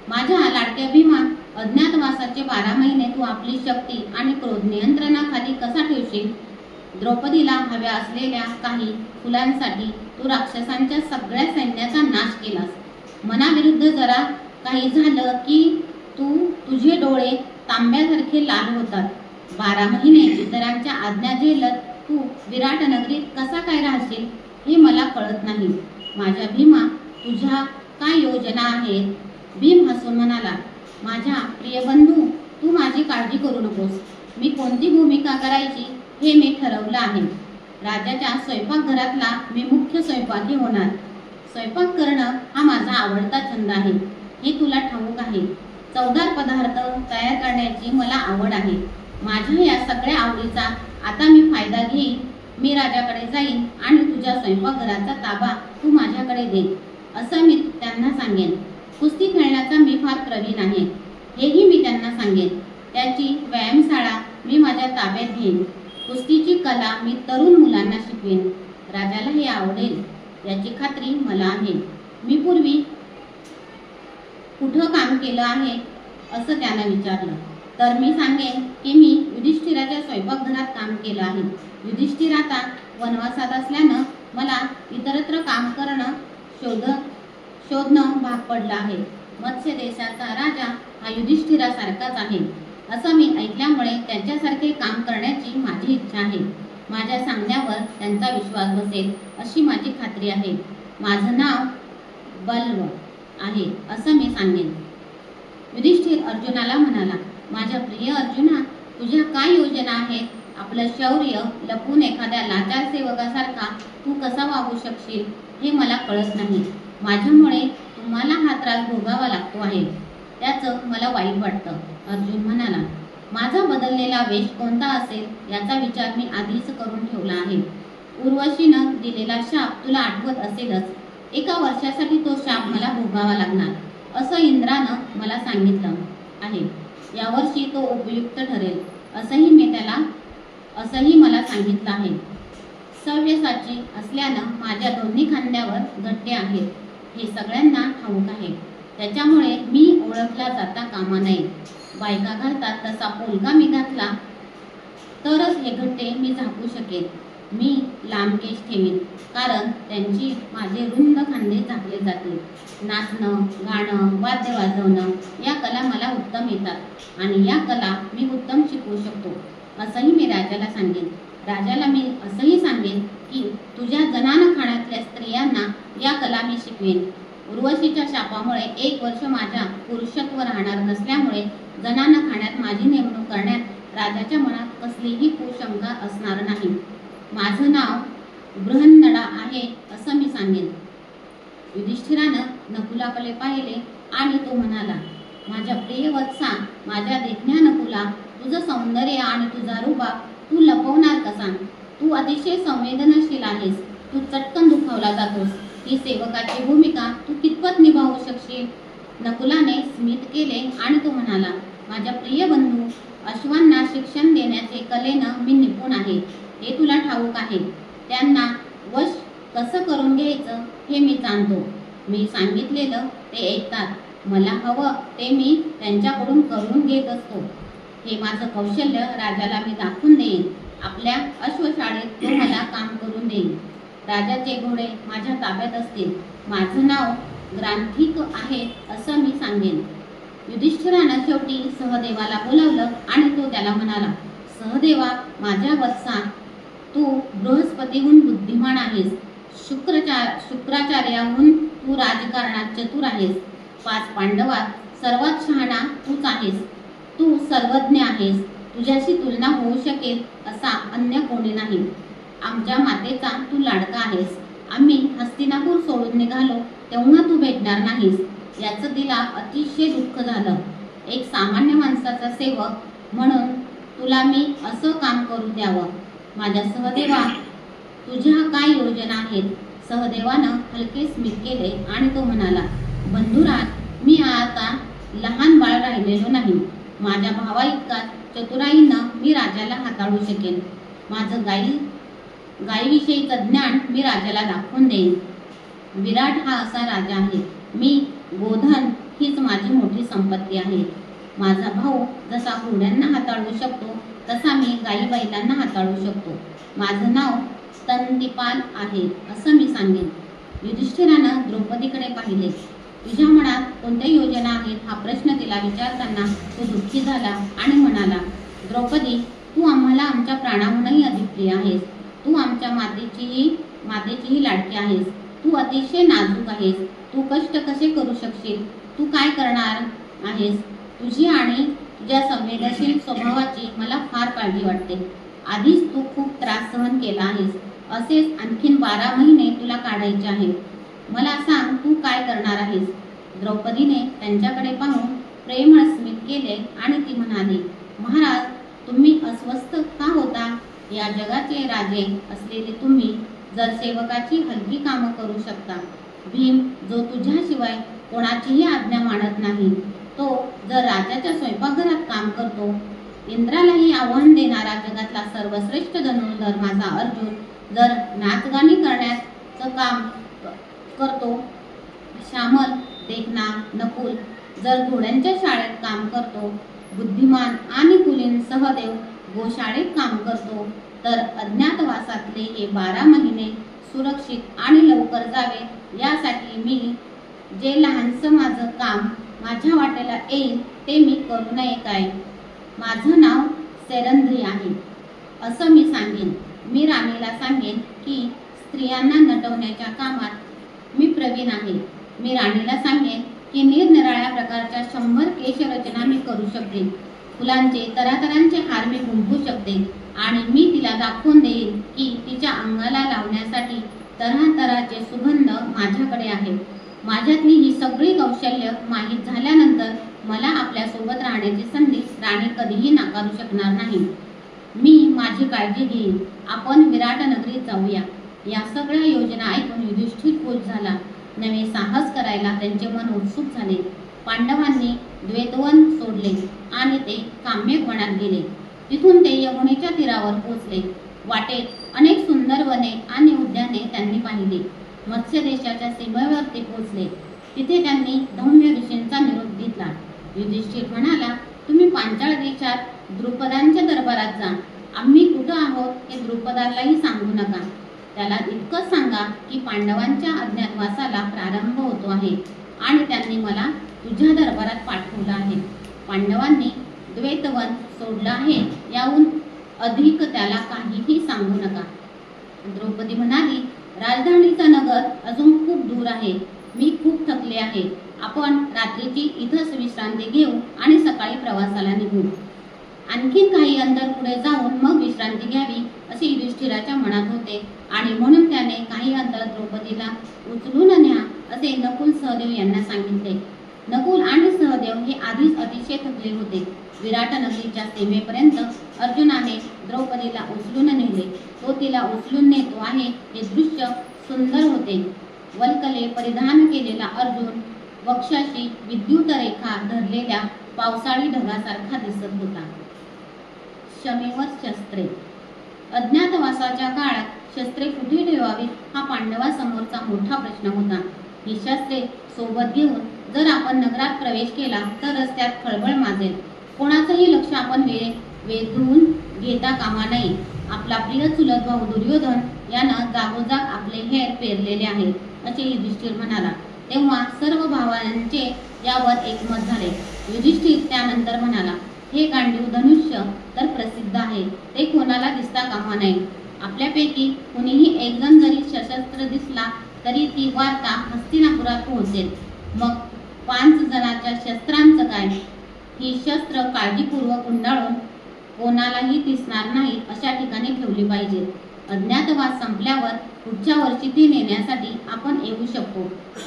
माझ्या लाडक्या भीमा, अज्ञातवासाचे 12 महिने तू आपली शक्ती आणि क्रोध नियंत्रणाखाली कसा ठेवशील? द्रौपदीला हव्या असलेल्या काही फुलांसाठी तू राक्षसांच्या सगळ्या सैन्याचा नाश केलास. मनाविरुद्ध जरा काही झालं की तुझे डोळे तांब्यासारखे लाल होतात. 12 महिने इतरांच्या आज्ञा झेलत तू विराट नगरीत कसा काय राहशील हे मला कळत नाही. माझ्या भीमा, तुझ्या काय योजना आहेत? भीम हसून म्हणाला, माझ्या प्रिय बंधू, तू माझी काळजी करू नकोस. मी कोणती भूमिका करायची हे मी ठरवलं आहे. राजाच्या स्वयंपाकघरातला मी मुख्य स्वयंपाकी होणार. स्वयंपाक करणं हा माझा आवडता छंद आहे हे तुला ठाऊक आहे. चवदार पदार्थ तयार करण्याची मला आवड आहे. माझ्या या सगळ्या आवडीचा आता मी फायदा घेईन. मी राजाकडे जाईन आणि तुझ्या स्वयंपाकघराचा ताबा तू माझ्याकडे दे असं मी त्यांना सांगेन. कुस्ती खेळण्याचा मी फार प्रवीण आहे हेही मी त्यांना सांगेन. त्याची व्यायामशाळा मी माझ्या ताब्यात घेईन. कुस्तीची कला मी तरुण मुलांना शिकवेन. राजाला हे आवडेल याची खात्री मला आहे. मी पूर्वी कुठं काम केलं आहे असं त्यानं विचारलं तर मी सांगेन की मी युधिष्ठिराच्या स्वयंपाकघरात काम केलं आहे. युधिष्ठिर आता वनवासात असल्यानं मला इतरत्र काम करणं शोधणं भाग पडलं आहे. मत्स्य देशाचा राजा हा युधिष्ठिरासारखाच आहे असं मी ऐकल्यामुळे त्यांच्यासारखे काम करण्याची माझी इच्छा आहे. माझ्या सांगण्यावर त्यांचा विश्वास बसेल अशी माझी खात्री आहे. माझं नाव बल्व आहे असं मी सांगेन. युधिष्ठिर अर्जुनाला म्हणाला, माझ्या प्रिय अर्जुना, तुझ्या काय योजना आहेत? आपलं शौर्य लपून एखाद्या लाचार सेवकासारखा तू कसा वागू शकशील हे मला कळत नाही. माझ्यामुळे तुम्हाला हा त्रास भोगावा लागतो आहे, त्याचं मला वाईट वाटतं. अर्जुन म्हणाला, माझा बदललेला वेश कोणता असेल याचा विचार मी आधीच करून ठेवला आहे. उर्वशीनं दिलेला शाप तुला आठवत असेलच. 1 वर्षासाठी तो शाप मला भोगावा लागणार असं इंद्रानं मला सांगितलं आहे. यावर्षी तो उपयुक्त ठरेल असंही मला सांगितलं आहे. सव्यसाची असल्यानं माझ्या दोन्ही खांद्यावर गट्टे आहेत हे सगळ्यांना ठाऊक आहे. त्याच्यामुळे मी ओळखला जाता कामा नये. बायका घालतात तसा पोलका मी घातला तरच हे गट्टे मी झाकू शकेल. मी लांब केस ठेवीन, कारण त्यांची माझे रुंद खांदे झाकले जातील. नाचणं, गाणं, वाद्य वाजवणं या कला मला उत्तम येतात आणि या कला मी उत्तम शिकवू शकतो असंही मी राजाला सांगेन. राजाला मी असंही सांगेन की तुझ्या जनान खाण्यातल्या स्त्रियांना या कला मी शिकवेन. उर्वशीच्या शापामुळे 1 वर्ष माझ्या पुरुषत्व राहणार नसल्यामुळे जनान खाण्यात माझी नेमणूक करण्यात राजाच्या मनात कसलीही कुशंका असणार नाही. माझं नाव बृहन्नडा आहे असं मी सांगेन. युधिष्ठिरानं नकुलाकडे पाहिले आणि तो म्हणाला, माझ्या प्रिय वत्सा, माझ्या देखण्या नकुला, तुझं सौंदर्य आणि तुझा रुबाब तू लपवणार कसा? तू अतिशय संवेदनशील आहेस. तू चटकन दुखावला जातोस. ही सेवकाची भूमिका तू कितपत निभावू शकशील? नकुलाने स्मित केले आणि तो म्हणाला, माझ्या प्रिय बंधू, अश्वांना शिक्षण देण्याचे कलेनं मी निपुण आहे हे तुला ठाऊक आहे. त्यांना वश कसं करून घ्यायचं हे मी जाणतो. मी सांगितलेलं ते ऐकतात. मला हवं ते मी त्यांच्याकडून करून घेत असतो. हे माझं कौशल्य राजाला मी दाखवून देईन. आपल्या अश्वशाळेत तो मला काम करून देईन. राजाचे घोडे माझ्या ताब्यात असतील. माझं नाव ग्रांथिक आहे असं मी सांगेन. युधिष्ठिरानं शेवटी सहदेवाला बोलावलं आणि तो त्याला म्हणाला, सहदेवा, माझ्या वत्सा, तू बृहस्पतीहून बुद्धिमान आहेस. शुक्राचार्याहून तू राजकारणात चतुर आहेस. 5 पांडवात सर्वात शहाणा तूच आहेस. तू सर्वज्ञ आहेस. तुझ्याशी तुलना होऊ शकेल असा अन्य कोणी नाही. आमच्या मातेचा तू लाडका आहेस. आम्ही हस्तिनापूर सोडून निघालो तेव्हा तू भेटणार नाहीस याचं तिला अतिशय दुःख झालं. एक सामान्य माणसाचा सेवक म्हणून तुला मी असं काम करू द्यावं. माझ्या सहदेवा, तुझ्या काय योजना आहेत? सहदेवानं हलके स्मित केले आणि तो म्हणाला, बंधुराज, मी आता लहान बाळ राहिलेलो नाही. माझ्या भावा इतका चतुराईनं मी राजाला हाताळू शकेन. माझं गायीविषयीचं ज्ञान मी राजाला दाखवून देईन. विराट हा असा राजा आहे. मी गोधन हीच माझी मोठी संपत्ती आहे. माझा भाऊ जसा घोड्यांना हाताळू शकतो तसा मी गायी बैलांना हाताळू शकतो. माझं नाव स्तनदीपाल आहे असं मी सांगेन. युधिष्ठिरानं द्रौपदीकडे पाहिले. तुझ्या मनात कोणत्या योजना आहेत हा प्रश्न तिला विचारताना तो दुःखी झाला आणि म्हणाला, द्रौपदी, तू आम्हाला आमच्या प्राणाहूनही अधिक प्रिय आहेस. तू आमच्या मातेचीही लाडकी आहेस. तू अतिशय नाजूक आहेस. तू कष्ट कसे करू शकशील? तू काय करणार आहेस? तुझी आणि तुझ्या संवेदनशील स्वभावाची मला फार काळजी वाटते. आधीच तू खूप त्रास सहन केला आहेस. असेच आणखीन 12 महिने तुला काढायचे आहेत. मला सांग, तू काय करणार आहेस? द्रौपदीने त्यांच्याकडे पाहून प्रेमळ स्मित केले आणि ती म्हणाली, महाराज, तुम्ही अस्वस्थ का होता? या जगाचे राजे असलेले तुम्ही जर सेवकाची हलकी कामं करू शकता. भीम, जो तुझ्याशिवाय कोणाचीही आज्ञा मानत नाही, तो जर राजाच्या स्वयंपाकघरात काम करतो. इंद्रालाही आव्हान देणारा जगातला सर्वश्रेष्ठ धनुर्धर माझा अर्जुन जर नाचगाणी करण्याचं काम करतो. श्यामल, देखना, नकुल जर घोड्यांच्या शाळेत काम करतो. बुद्धिमान आणि कुलीन सहदेव गोशाळेत काम करतो. तर अज्ञातवासातले हे 12 महिने सुरक्षित आणि लवकर जावे यासाठी मी जे लहानसं माझं काम माझ्या वाटेला येईल ते मी करू नये काय? माझं नाव सेरंध्री आहे असं मी सांगेन. मी राणीला सांगेन की स्त्रियांना नटवण्याच्या कामात मी प्रवीण आहे. मी राणीला सांगेन की निरनिराळ्या प्रकारच्या 100 केशरचना मी करू शकते. फुलांचे तऱ्हातऱ्हांचे हार मी गुंफू शकते आणि मी तिला दाखवून देईन की तिच्या अंगाला लावण्यासाठी तऱ्हातऱ्हाचे सुगंध माझ्याकडे आहे. माझ्यातली ही सगळी कौशल्य माहीत झाल्यानंतर मला आपल्यासोबत राहण्याची संधी राणी कधीही नाकारू शकणार नाही. मी माझी काळजी घेईन. आपण विराट नगरीत जाऊया. या सगळ्या योजना ऐकून युधिष्ठिर खुश झाला. नवे साहस करायला त्यांचे मन उत्सुक झाले. पांडवांनी द्वैतवन सोडले आणि ते काम्यक वनात गेले. तिथून ते यमुनेच्या तीरावर पोहोचले. वाटेत अनेक सुंदर वने आणि उद्याने त्यांनी पाहिली. मत्स्य देशाच्या सीमेवर ते पोहोचले. तिथे त्यांनी धौम्य ऋषींचा निरोप घेतला. युधिष्ठिर म्हणाला, तुम्ही पांचाळ देशात द्रुपदांच्या दरबारात जा. आम्ही कुठं आहोत हे द्रुपदालाही सांगू नका. त्याला इतकंच सांगा की पांडवांच्या अज्ञातवासाला प्रारंभ होतो आहे आणि त्यांनी मला तुझ्या दरबारात पाठवलं आहे. पांडवांनी द्वैतवन सोडलं आहे, याहून अधिक त्याला काहीही सांगू नका. द्रौपदी म्हणाली, राजधानीचा नगर अजून खूप दूर आहे. मी खूप थकले आहे. आपण रात्रीची इथंच विश्रांती घेऊ आणि सकाळी प्रवासाला निघू. आणखीन काही अंतर पुढे जाऊन मग विश्रांती घ्यावी असे युधिष्ठिराच्या मनात होते आणि म्हणून त्याने काही अंतर द्रौपदीला उचलून न्या असे नकुल सहदेव यांना सांगितले. नकुल आणि सहदेव हे आधीच अतिशय थकले होते. विराट नगरीच्या सीमेपर्यंत अर्जुनाने द्रौपदीला उचलून नेले. तो तिला उचलून नेतो आहे हे दृश्य सुंदर होते. वल्कले परिधान केलेला अर्जुन वक्षाशी विद्युत रेखा धरलेल्या पावसाळी ढगासारखा दिसत होता. शमेवर शस्त्रे. अज्ञातवासाच्या काळात शस्त्रे कुठे ठेवावीत हा पांडवासमोरचा मोठा प्रश्न होता. ही शस्त्रे सोबत घेऊन जर आपण नगरात प्रवेश केला तर रस्त्यात खळबळ माजेल. कोणाचंही लक्ष आपण वेधून घेता कामा नये. आपला प्रिय चुलत भाऊ दुर्योधन यानं जागोजाग आपले हेर पेरलेले आहे असे युधिष्ठिर म्हणाला. तेव्हा सर्व भावांचे यावर एकमत झाले. युधिष्ठिर त्यानंतर म्हणाला, हे गांडीव धनुष्य तर प्रसिद्ध आहे. ते कोणाला दिसता कामा नये. आपल्यापैकी कुणीही एक जण जरी सशस्त्र दिसला तरी ती वार्ता हस्तिनापुरात पोहोचेल. मग 5 जणांच्या शस्त्रांचं काय? ही शस्त्र काळजीपूर्वक गुंडाळून कोणालाही दिसणार नाही अशा ठिकाणी ठेवली पाहिजे. अज्ञातवास संपल्यावर पुढच्या वर्षी ती नेण्यासाठी आपण येऊ शकतो.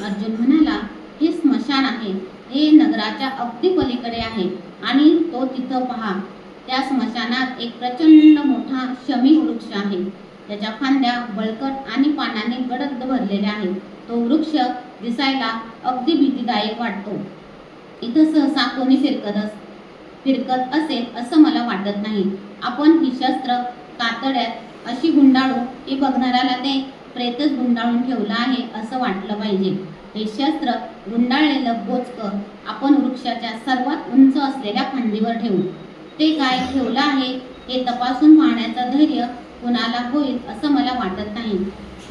अर्जुन म्हणाला, हे स्मशान आहे. हे नगराच्या अगदी पलीकडे आहे आणि तो तिथं पहा. त्या स्मशानात एक प्रचंड मोठा शमी वृक्ष आहे. त्याच्या फांद्या बळकट आणि पानाने गडद भरलेल्या आहेत. तो वृक्ष दिसायला अगदी भीतीदायक वाटतो. इथं सहसा कोणी फिरकत असेल असं मला वाटत नाही. आपण ही शस्त्र कातड्यात अशी गुंडाळू की बघणाऱ्याला ते प्रेतच गुंडाळून ठेवलं आहे असं वाटलं पाहिजे. हे शस्त्र गुंडाळलेलं बोचकं आपण वृक्षाच्या सर्वात उंच असलेल्या फांदीवर ठेवू. ते काय ठेवलं आहे हे तपासून पाहण्याचं धैर्य कुणाला होईल असं मला वाटत नाही.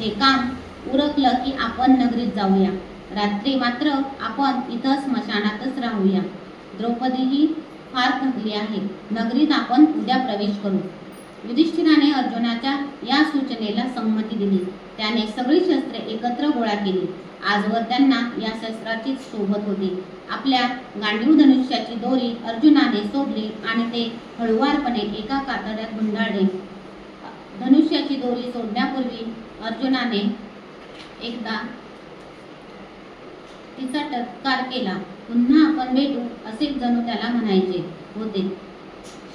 हे काम उरकलं की आपण नगरीत जाऊया. रात्री मात्र आपण इथं स्मशानातच राहूया. द्रौपदीही फार थकली आहे. नगरीत आपण उद्या प्रवेश करू. युधिष्ठिराने अर्जुनाच्या या सूचनेला संमती दिली. त्याने सगळी शस्त्रे एकत्र गोळा केली. आजवर त्यांना या शस्त्राची सोबत होती. आपल्या गांडीव धनुष्याची दोरी अर्जुनाने सोडली आणि ते हळुवारपणे एका कातड्यात गुंडाळले. धनुष्याची दोरी सोडण्यापूर्वी अर्जुनाने एकदा तिचा टत्कार केला. पुन्हा आपण भेटू असे जणू त्याला म्हणायचे होते.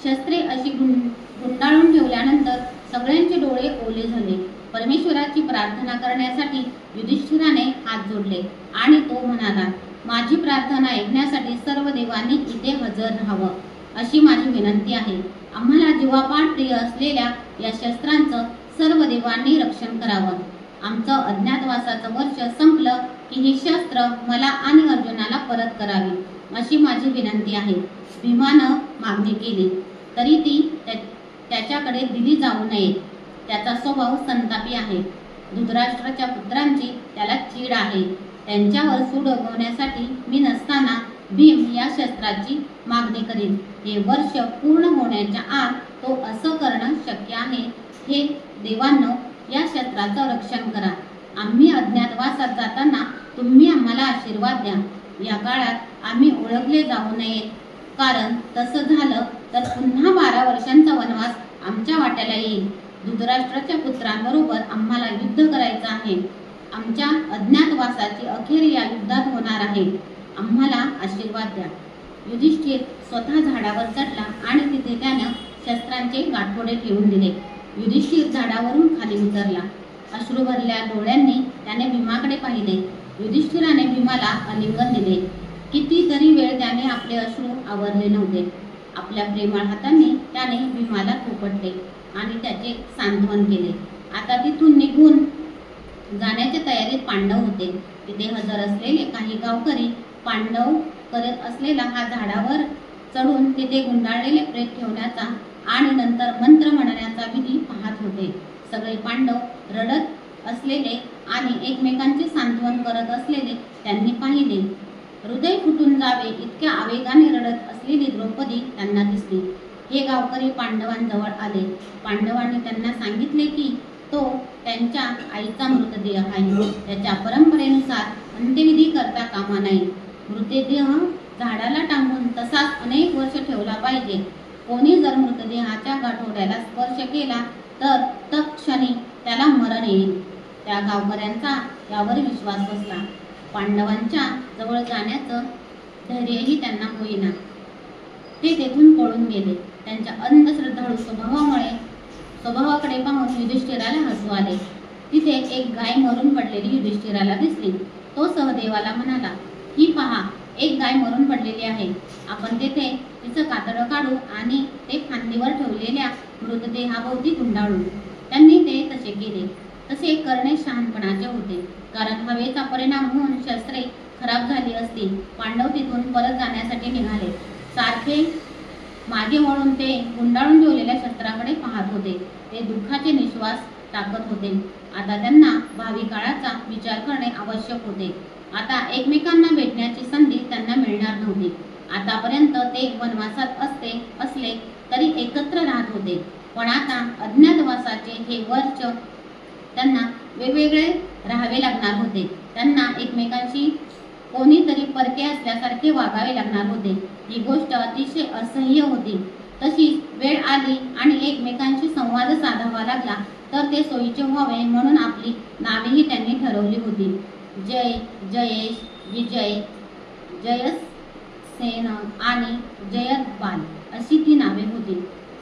शस्त्रे अशी गुंडाळून ठेवल्यानंतर सगळ्यांचे डोळे ओले झाले. परमेश्वराची प्रार्थना करण्यासाठी युधिष्ठिराने हात जोडले आणि तो म्हणाला, माझी प्रार्थना ऐकण्यासाठी सर्व देवांनी इथे हजर राहावं अशी माझी विनंती आहे. आम्हाला जीवापाड प्रिय असलेल्या या शस्त्रांचं सर्व देवांनी रक्षण करावं. आमचं अज्ञातवासाचं वर्ष संपलं की ही शस्त्र मला आणि अर्जुनाला परत करावी अशी माझी विनंती आहे. भीमानं मागणी केली तरी ती त्याच्याकडे दिली जाऊ नये. त्याचा स्वभाव संतापी आहे. धृतराष्ट्राच्या पुत्रांची त्याला चीड आहे. त्यांच्यावर सूड उगवण्यासाठी मी नसताना भीम या शस्त्राची मागणी करीन. हे वर्ष पूर्ण होण्याच्या आत तो असं करणं शक्य आहे हे देवांनो, या शस्त्राचं रक्षण करा. आम्ही अज्ञातवासात जाताना तुम्ही आम्हाला आशीर्वाद द्या. या काळात आम्ही ओळखले जाऊ नये, कारण तसं झालं तर पुन्हा 12 वर्षांचा वनवास आमच्या वाट्याला येईल. धृतराष्ट्राच्या पुत्रांबरोबर आम्हाला युद्ध करायचं आहे. आमच्या अज्ञातवासाची अखेर या युद्धात होणार आहे. आम्हाला आशीर्वाद द्या. युधिष्ठिर स्वतः झाडावर चढला आणि तिथे त्यानं शस्त्रांचे गाठोडे ठेवून दिले. युधिष्ठिर झाडावरून खाली उतरला. अश्रू भरल्या डोळ्यांनी त्याने भीमाकडे पाहिले. युधिष्ठिराने भीमाला आलिंगन दिले. कितीतरी वेळ त्याने आपले अश्रू आवरले नव्हते. आपल्या प्रेमळ हातांनी त्याने भीमाला थोपटले आणि त्याचे सांत्वन केले. आता तिथून निघून जाण्याच्या तयारीत पांडव होते. तिथे हजर असलेले काही गावकरी पांडव करत असलेला हा झाडावर चढून तिथे गुंडाळलेले प्रेत ठेवण्याचा आणि नंतर मंत्र म्हणण्याचा विधी पाहत होते. सगळे पांडव रडत असलेले आणि एकमेकांचे सांत्वन करत असलेले त्यांनी पाहिले. हृदय फुटून जावे इतक्या आवेगाने रडत असलेली द्रौपदी त्यांना दिसली. हे गावकरी पांडवांजवळ आले. पांडवांनी त्यांना सांगितले की तो त्यांच्या आईचा मृतदेह आहे. त्याच्या परंपरेनुसार अंत्यविधी करता कामा नये. मृतदेह झाडाला टांगून तसाच अनेक वर्ष ठेवला पाहिजे. कोणी जर मृतदेहाच्या गाठोड्याला स्पर्श केला तर तत्क्षणी त्याला मरण येईल. त्या गावकऱ्यांचा यावर विश्वास बसला. पांडवांच्या जवळ जाण्याचं धैर्यही त्यांना होईना. ते तेथून पळून गेले. त्यांच्या अंधश्रद्धाळू स्वभावाकडे पाहून युधिष्ठिराला हसू आले. तिथे एक गाय मरून पडलेली युधिष्ठिराला दिसली. तो सहदेवाला म्हणाला, ही पहा, एक गाय मरून पडलेली आहे. आपण तेथे तिचं कातडं काढू आणि ते फांदीवर ठेवलेल्या मृतदेहाभोवती गुंडाळू. त्यांनी ते तसे केले. तसे करणे शहाणपणाचे होते, कारण हवेचा परिणाम होऊन शस्त्रे खराब झाली असती. पांडव तिथून परत जाण्यासाठी निघाले. सारखे मागे वळून ते गुंडाळून ठेवलेल्या शस्त्राकडे पाहत होते. ते दुःखाचे निश्वास टाकत होते. आता त्यांना भावी काळाचा विचार करणे आवश्यक होते. आता एकमेकांना भेटण्याची संधी त्यांना मिळणार नव्हती. आतापर्यंत ते वनवासात असले तरी एकत्र राहत होते, पण आता अज्ञातवासाचे हे वर्ष त्यांना वेगवेगळे राहावे लागणार होते. त्यांना एकमेकांशी कोणीतरी परके असल्यासारखे वागावे लागणार होते. ही गोष्ट अतिशय असह्य होती. तशीच वेळ आली आणि एकमेकांशी संवाद साधावा लागला तर ते सोयीचे व्हावे म्हणून आपली नावेही त्यांनी ठरवली होती. जय, जयेश, विजय, जयसेन आणि जयद्रथ अशी ती नावे होती.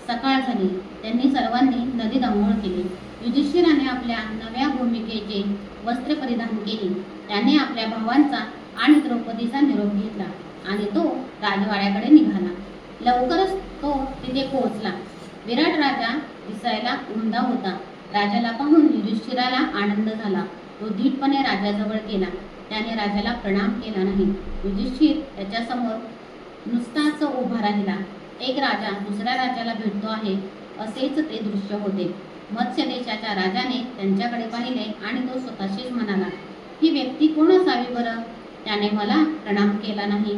सकाळ झाली. त्यांनी सर्वांनी नदीत अंघोळ केली. युधिष्ठिराने आपल्या नव्या भूमिकेचे वस्त्र परिधान केली. त्याने आपल्या भावांचा आणि द्रौपदीचा निरोप घेतला आणि तो राजवाड्याकडे निघाला. लवकरच तो तिथे पोहोचला. विराट राजा दिसायला उमदा होता. राजाला पाहून युधिष्ठिराला आनंद झाला. तो धीटपणे राजाजवळ गेला. त्याने राजाला प्रणाम केला नाही. युधिष्ठिर त्याच्यासमोर नुसताच उभा राहिला. एक राजा दुसऱ्या राजाला भेटतो आहे असेच ते दृश्य होते. मत्स्य देशाच्या राजाने त्यांच्याकडे पाहिले आणि तो स्वतःशीच म्हणाला, ही व्यक्ती कोण असावी बरं? त्याने मला प्रणाम केला नाही,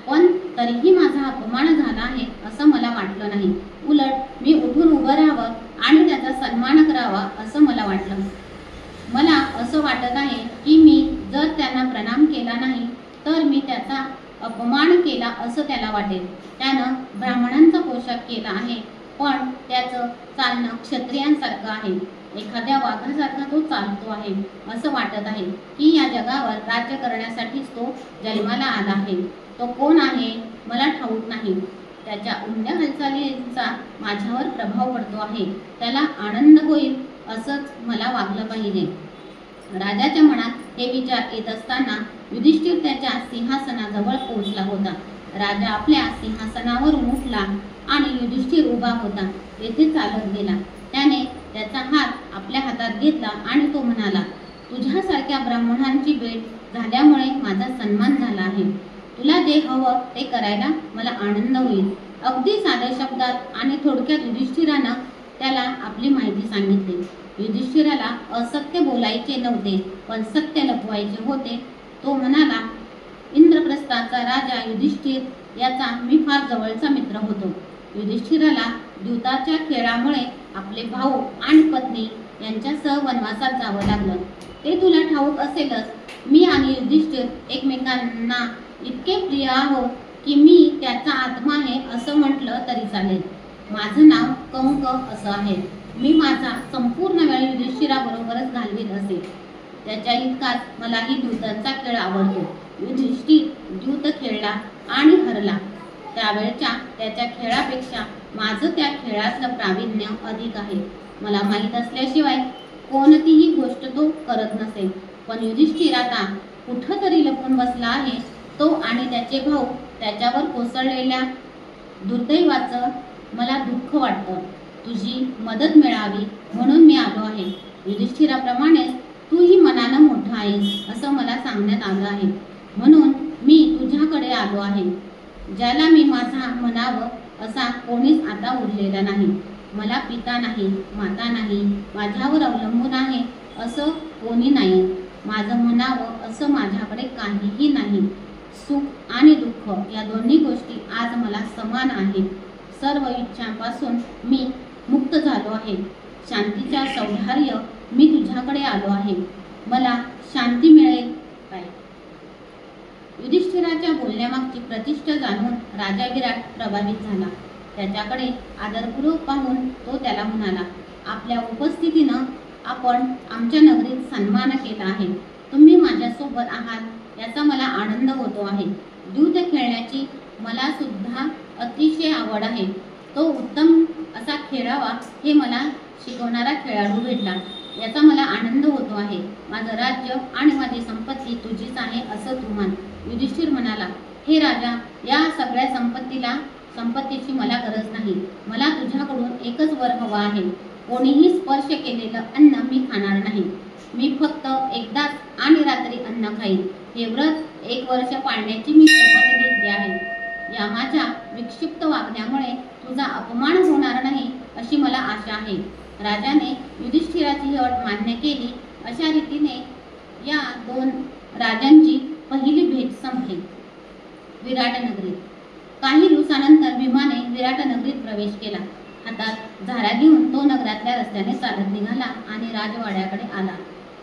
पण तरीही माझा अपमान झाला आहे असं मला वाटलं नाही. उलट मी उठून उभं राहावं आणि त्याचा सन्मान करावा असं मला वाटलं. मला असं वाटत आहे की मी जर त्यांना प्रणाम केला नाही तर मी त्याचा अपमान केला असं त्याला वाटेल. त्यानं ब्राह्मणांचा पोशाख केला आहे, पण त्याचं चालणं क्षत्रियांसारखं आहे. एखाद्या वाघासारखा तो चालतो आहे. असं वाटत आहे की या जगावर राज्य करण्यासाठीच तो जन्माला आला आहे. तो कोण आहे मला ठाऊक नाही. त्याच्या उमद्या हालचालींचा माझ्यावर प्रभाव पडतो आहे. त्याला आनंद होईल असंच मला वागलं पाहिजे. राजाच्या मनात हे विचार येत असताना युधिष्ठिर त्याच्या सिंहासनाजवळ पोहोचला होता. राजा आपल्या सिंहासनावरून उठला आणि युधिष्ठिर उभा होता तेथे चालत गेला. त्याने त्याचा हात आपल्या हातात घेतला आणि तो म्हणाला, तुझ्यासारख्या ब्राह्मणांची भेट झाल्यामुळे माझा सन्मान झाला आहे. तुला जे हवं ते करायला मला आनंद होईल. अगदी साध्या शब्दात आणि थोडक्यात युधिष्ठिरानं त्याला आपली माहिती सांगितली. युधिष्ठिराला असत्य बोलायचे नव्हते, पण सत्य लपवायचे होते. तो म्हणाला, इंद्रप्रस्थाचा राजा युधिष्ठिर याचा मी फार जवळचा मित्र होतो. युधिष्ठिराला द्यूताच्या खेळामुळे आपले भाऊ आणि पत्नी यांच्यासह वनवासात जावं लागलं. ते तुला ठाऊक असेलच. मी आणि युधिष्ठिर एकमेकांना इतके प्रिय आहोत की मी त्याचा आत्मा आहे असं म्हटलं तरी चालेल. माझं नाव कंक असं आहे. मी माझा संपूर्ण वेळ युधिष्ठिराबरोबरच घालवीत असे. त्याच्या इतकाच मलाही द्यूताचा खेळ आवडतो. युधिष्ठिर द्यूत खेळला आणि हरला. त्यावेळच्या त्याच्या खेळापेक्षा माझं त्या खेळातलं प्रावीण्य अधिक आहे. मला माहीत असल्याशिवाय कोणतीही गोष्ट तो करत नसेल. पण युधिष्ठिर आता कुठंतरी लपून बसला आहे. तो आणि त्याचे भाऊ त्याच्यावर कोसळलेल्या दुर्दैवाचं मला दुःख वाटतं. तुझी मदत मिळावी म्हणून मी आलो आहे. युधिष्ठिराप्रमाणे तूही मनानं मोठा आहेस असं मला सांगण्यात आलं आहे. म्हणून मी तुझ्याकडे आलो आहे. ज्याला मी माझा म्हणावं असा कोणीच आता उरलेला नाही. मला पिता नाही, माता नाही, माझ्यावर अवलंबून आहे असं कोणी नाही. माझं म्हणावं असं माझ्याकडे काहीही नाही. सुख आणि दुःख या दोन्ही गोष्टी आज मला समान आहेत. सर्व इच्छांपासून मी मुक्त झालो आहे. शांतीच्या सौंदर्य मी तुझ्याकडे आलो आहे. मला शांती मिळेल काय? युधिष्ठिराच्या बोलण्यामागची प्रतिष्ठा जाणून राजा विराट प्रभावित झाला. त्याच्याकडे आदरपूर्वक पाहून तो त्याला म्हणाला, आपल्या उपस्थितीनं आपण आमच्या नगरीत सन्मान केला आहे. तुम्ही माझ्यासोबत आहात याचा मला आनंद होतो आहे. द्यूत खेळण्याची मला सुद्धा अतिशय आवड आहे. तो उत्तम असा खेळावा हे मला शिकवणारा खेळाडू भेटला याचा मला आनंद होतो आहे. माझं राज्य आणि माझी संपत्ती तुझीच आहे असं तू मान. युधिष्ठिर म्हणाला, हे राजा, या सगळ्या संपत्तीची मला गरज नाही. मला तुझ्याकडून एकच वर हवा आहे. कोणीही स्पर्श केलेलं अन्न मी खाणार नाही. मी फक्त एकदाच आणि रात्री अन्न खाईन. हे व्रत 1 वर्ष पाळण्याची मी शपथ घेतली आहे. या माझ्या विक्षिप्त वागण्यामुळे तुझा अपमान होणार नाही अशी मला आशा आहे. राजाने युधिष्ठिराची ही अट मान्य केली. अशा रीतीने या 2 राजांची पहिली भेट संपली. विराट नगरीत काही दिवसानंतर भीमाने विराट नगरीत प्रवेश केला. हातात झाडा घेऊन तो नगरातल्या रस्त्याने चालत निघाला आणि राजवाड्याकडे आला.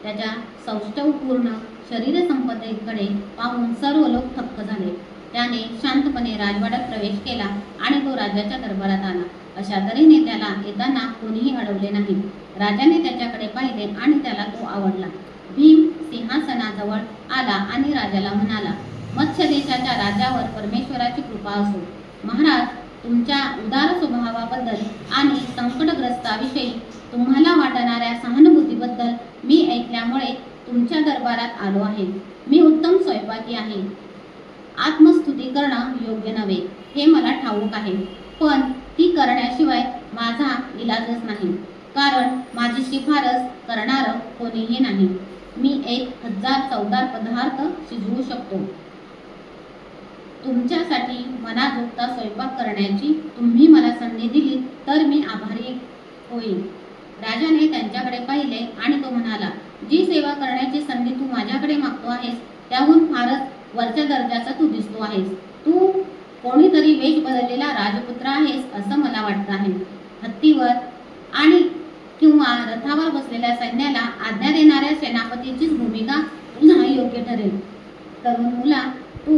त्याच्या सौष्ठवपूर्ण शरीर संपत्तीकडे पाहून सर्व लोक थक्क झाले. त्याने शांतपणे राजवाड्यात प्रवेश केला आणि तो राजाच्या दरबारात आला. अशा तऱ्हेने त्याला येताना कोणीही अडवले नाही. राजाने त्याच्याकडे पाहिले आणि त्याला तो आवडला. भीम सिंहासनाजवळ आला आणि राजाला म्हणाला, मत्स्य देशाच्या राजावर परमेश्वराची कृपा असो. महाराज, तुमच्या उदार स्वभावाबद्दल आणि संकटग्रस्ताविषयी तुम्हाला वाटणाऱ्या सहानुभूतीबद्दल मी ऐकल्यामुळे तुमच्या दरबारात आलो आहे. मी उत्तम स्वयंपाकी आहे. आत्मस्तुती करणं योग्य नव्हे हे मला ठाऊक आहे. पण ती करण्याशिवाय माझा इलाजच नाही. कारण माझी शिफारस करणारं कोणीही नाही. मी 1000 चवदार पदार्थ शिजवू शकतो. तुमच्यासाठी मनाजोगता स्वयंपाक करण्याची तुम्ही मला संधी दिली तर मी आभारी होईल. राजाने त्यांच्याकडे पाहिले आणि तो म्हणाला, जी सेवा करण्याची संधी तू माझ्याकडे मागतो आहेस त्याहून फारच वरच्या दर्जाचा तू दिसतो आहेस. तू कोणीतरी वेश बदललेला राजपुत्र आहेस असं मला वाटतं आहे. हत्तीवर आणि किंवा रथावर बसलेल्या सैन्याला आज्ञा देणाऱ्या सेनापतीचीच भूमिका तुला योग्य ठरेल. तरुण मुला, तू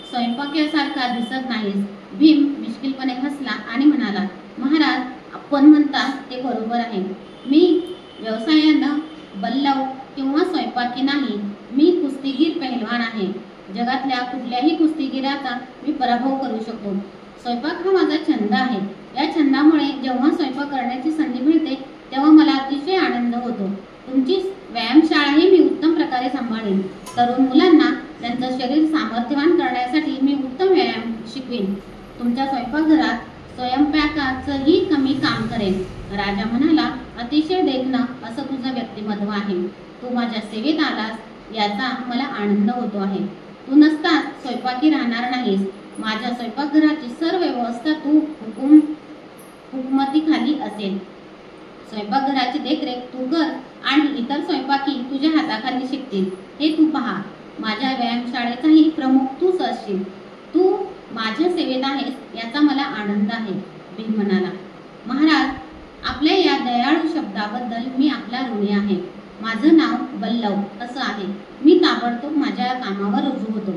स्वयंपाक्यासारखा दिसत नाहीस. भीम मिश्किलपणे हसला आणि म्हणाला, महाराज, आपण म्हणता ते बरोबर आहे. मी व्यवसायानं बल्लव किंवा स्वयंपाकी नाही. मी कुस्तीगीर पहिलवान आहे. जगातल्या कुठल्याही कुस्तीगीराचा मी पराभव करू शकतो. स्वयंपाक हा माझा छंद आहे. या छंदामुळे जेव्हा स्वयंपाक करण्याची संधी मिळते तेव्हा मला अतिशय आनंद होतो. तुमची व्यायामशाळाही मी उत्तम प्रकारे सांभाळेन. तरुण मुलांना त्यांचं शरीर सामर्थ्यवान करण्यासाठी मी उत्तम व्यायाम शिकवेन. तुमच्या स्वयंपाकघरात स्वयंपाकाचंही कमी काम करेन. राजा म्हणाला, अतिशय देखणं असं तुझं व्यक्तिमत्व आहे. तू माझ्या सेवेत आलास याचा मला आनंद होतो आहे. तू नसताच स्वयंपाकी राहणार नाहीस. माझ्या स्वयंपाकघराची सर्व व्यवस्था तू हुकमतीखाली असेल. स्वयंपाकघराची देखरेख तू कर आणि इतर स्वयंपाकी तुझ्या हाताखाली शिकतील हे तू पहा. माझ्या व्यायामशाळेचाही प्रमुख तूच असशील. तू माझ्या सेवेत आहेस याचा मला आनंद आहे. भीम म्हणाला, महाराज, आपल्या या दयाळू शब्दाबद्दल मी आपला ऋणी आहे. माझं नाव बल्लव असं आहे. मी ताबडतोब माझ्या कामावर रुजू होतो.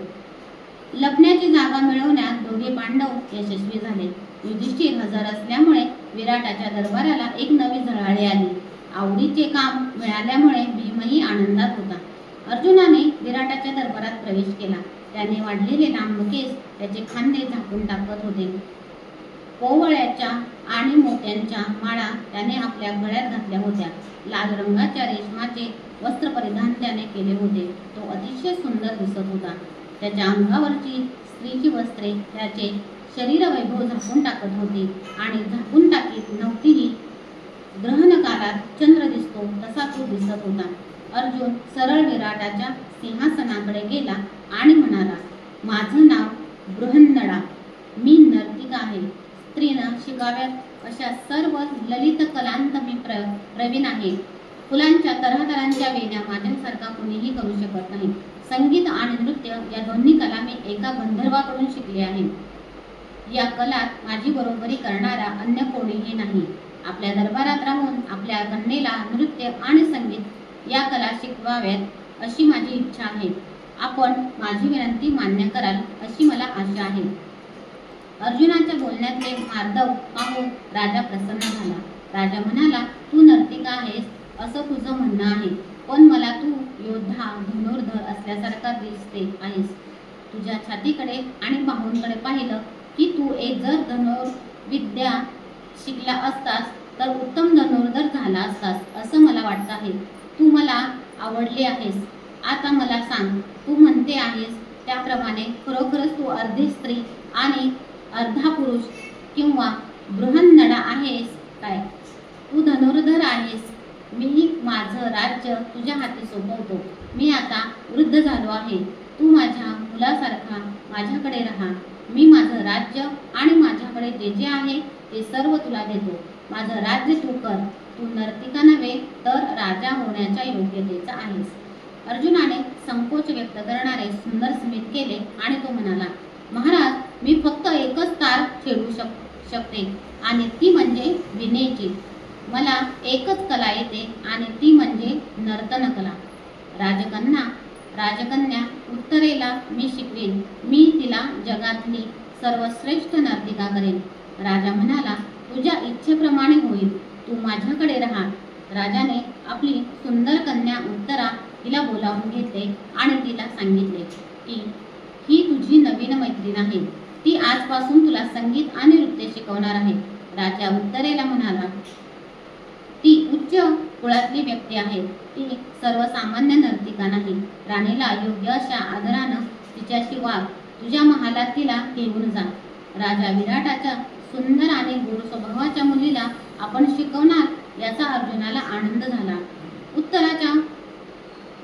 लपण्याची जागा मिळवण्यात दोघे पांडव यशस्वी झाले. युधिष्ठिर हजर असल्यामुळे विराटाच्या दरबाराला एक नवी झळाळी आली. आवडीचे काम मिळाल्यामुळे भीमही आनंदात होता. अर्जुनाने विराटाच्या दरबारात प्रवेश केला. त्याने वाढलेले लांब केस त्याचे खांदे झाकून टाकत होते. पोवळ्याच्या आणि मोत्यांच्या माळा त्याने आपल्या गळ्यात घातल्या होत्या. लाल रंगाच्या रेशमाचे वस्त्र परिधान त्याने केले होते. तो अतिशय सुंदर दिसत होता. त्याच्या अंगावरची स्त्रीची वस्त्रे त्याचे शरीर वैभव झाकून टाकत होती आणि झाकून टाकीत नव्हतीही. ग्रहणकालात चंद्र दिसतो तसा तो दिसत होता. अर्जुन सरळ विराटाच्या सिंहासनाकडे गेला आणि म्हणाला, माझं नाव बृहन्नळा. मी नर्तिका आहे. स्त्रीनं शिकाव्यात अशा सर्व ललित कलांत मी प्रवीण आहे. फुलांच्या तऱ्हातऱ्हांच्या वेण्या माझ्यासारखा कोणीही करू शकत नाही. संगीत आणि नृत्य या दोन्ही कला मी एका गंधर्वाकडून शिकले आहे. या कलात माझी बरोबरी करणारा अन्य कोणीही नाही. आपल्या दरबारात राहून आपल्या कन्येला नृत्य आणि संगीत या कला शिकवाव्यात अशी माझी इच्छा आहे. आपण माझी विनंती मान्य कराल अशी मला आशा आहे. अर्जुनाच्या बोलण्यातले मार्दव पाहून राजा प्रसन्न झाला. राजा म्हणाला, तू नर्तिका आहेस असं तुझं म्हणणं आहे, पण मला तू योद्धा धनुर्धर असल्यासारखा दिसते आहेस. तुझ्या छातीकडे आणि बाहूंकडे पाहिलं की तू जर धनुर्विद्या शिकला असतास तर उत्तम धनुर्धर झाला असतास असं मला वाटतं आहे. तू मला आवडली आहेस. आता मला सांग, तू म्हणते आहेस त्याप्रमाणे खरोखरच तू अर्धी स्त्री आणि अर्धा पुरुष किंवा बृहन्नळा आहेस काय? तू धनुर्धर आहेस. मी माझं राज्य तुझ्या हाती सोपवतो. मी आता वृद्ध झालो आहे. तू माझ्या मुलासारखा माझ्याकडे राहा. मी माझं राज्य आणि माझ्याकडे जे जे आहे ते सर्व तुला देतो. माझं राज्य तू कर. तू नर्तिका नव्हे तर राजा होण्याच्या योग्यतेचा आहेस. अर्जुनाने संकोच व्यक्त करणारे सुंदर स्मित केले आणि तो म्हणाला, महाराज, मी फक्त एकच तार खेळू शकते आणि ती म्हणजे विणेची. मला एकच कला येते आणि ती म्हणजे नर्तन कला. राजकन्या उत्तरेला मी शिकवेन. मी तिला जगातली सर्वश्रेष्ठ नर्तिका करेन. राजा म्हणाला, तुझ्या इच्छेप्रमाणे होईल. तू माझ्याकडे राहा. राजाने आपली सुंदर कन्या उत्तरा तिला बोलावून घेतले आणि तिला सांगितले की ही तुझी नवीन मैत्रीण आहे. ती आजपासून तुला संगीत आणि नृत्य शिकवणार आहे. राजा उत्तरेला म्हणाला, ती उच्च कुळातली व्यक्ती आहे. ती सर्वसामान्य नर्तिका नाही. राणीला योग्य अशा आदरानं तिच्याशी वाग. तुझ्या महालात तिला घेऊन जा. राजा विराटाच्या सुंदर आणि गोड स्वभावाच्या मुलीला आपण शिकवणार याचा अर्जुनाला आनंद झाला. उत्तराच्या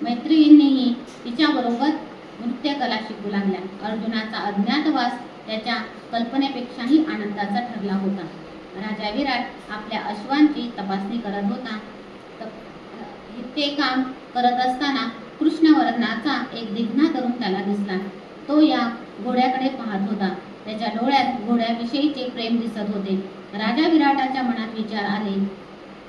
मैत्रिणींनीही तिच्याबरोबर नृत्यकला शिकू लागल्या. अर्जुनाचा अज्ञातवास त्याच्या कल्पनेपेक्षाही आनंदाचा ठरला होता. राजा विराट आपल्या अश्वांची तपासणी करत होता. ते काम करत असताना कृष्णवर्णाचा एक दिघना तरुण त्याला दिसला. तो या घोड्याकडे पाहत होता. त्याच्या डोळ्यात घोड्याविषयीचे प्रेम दिसत होते. राजा विराटाच्या मनात विचार आले,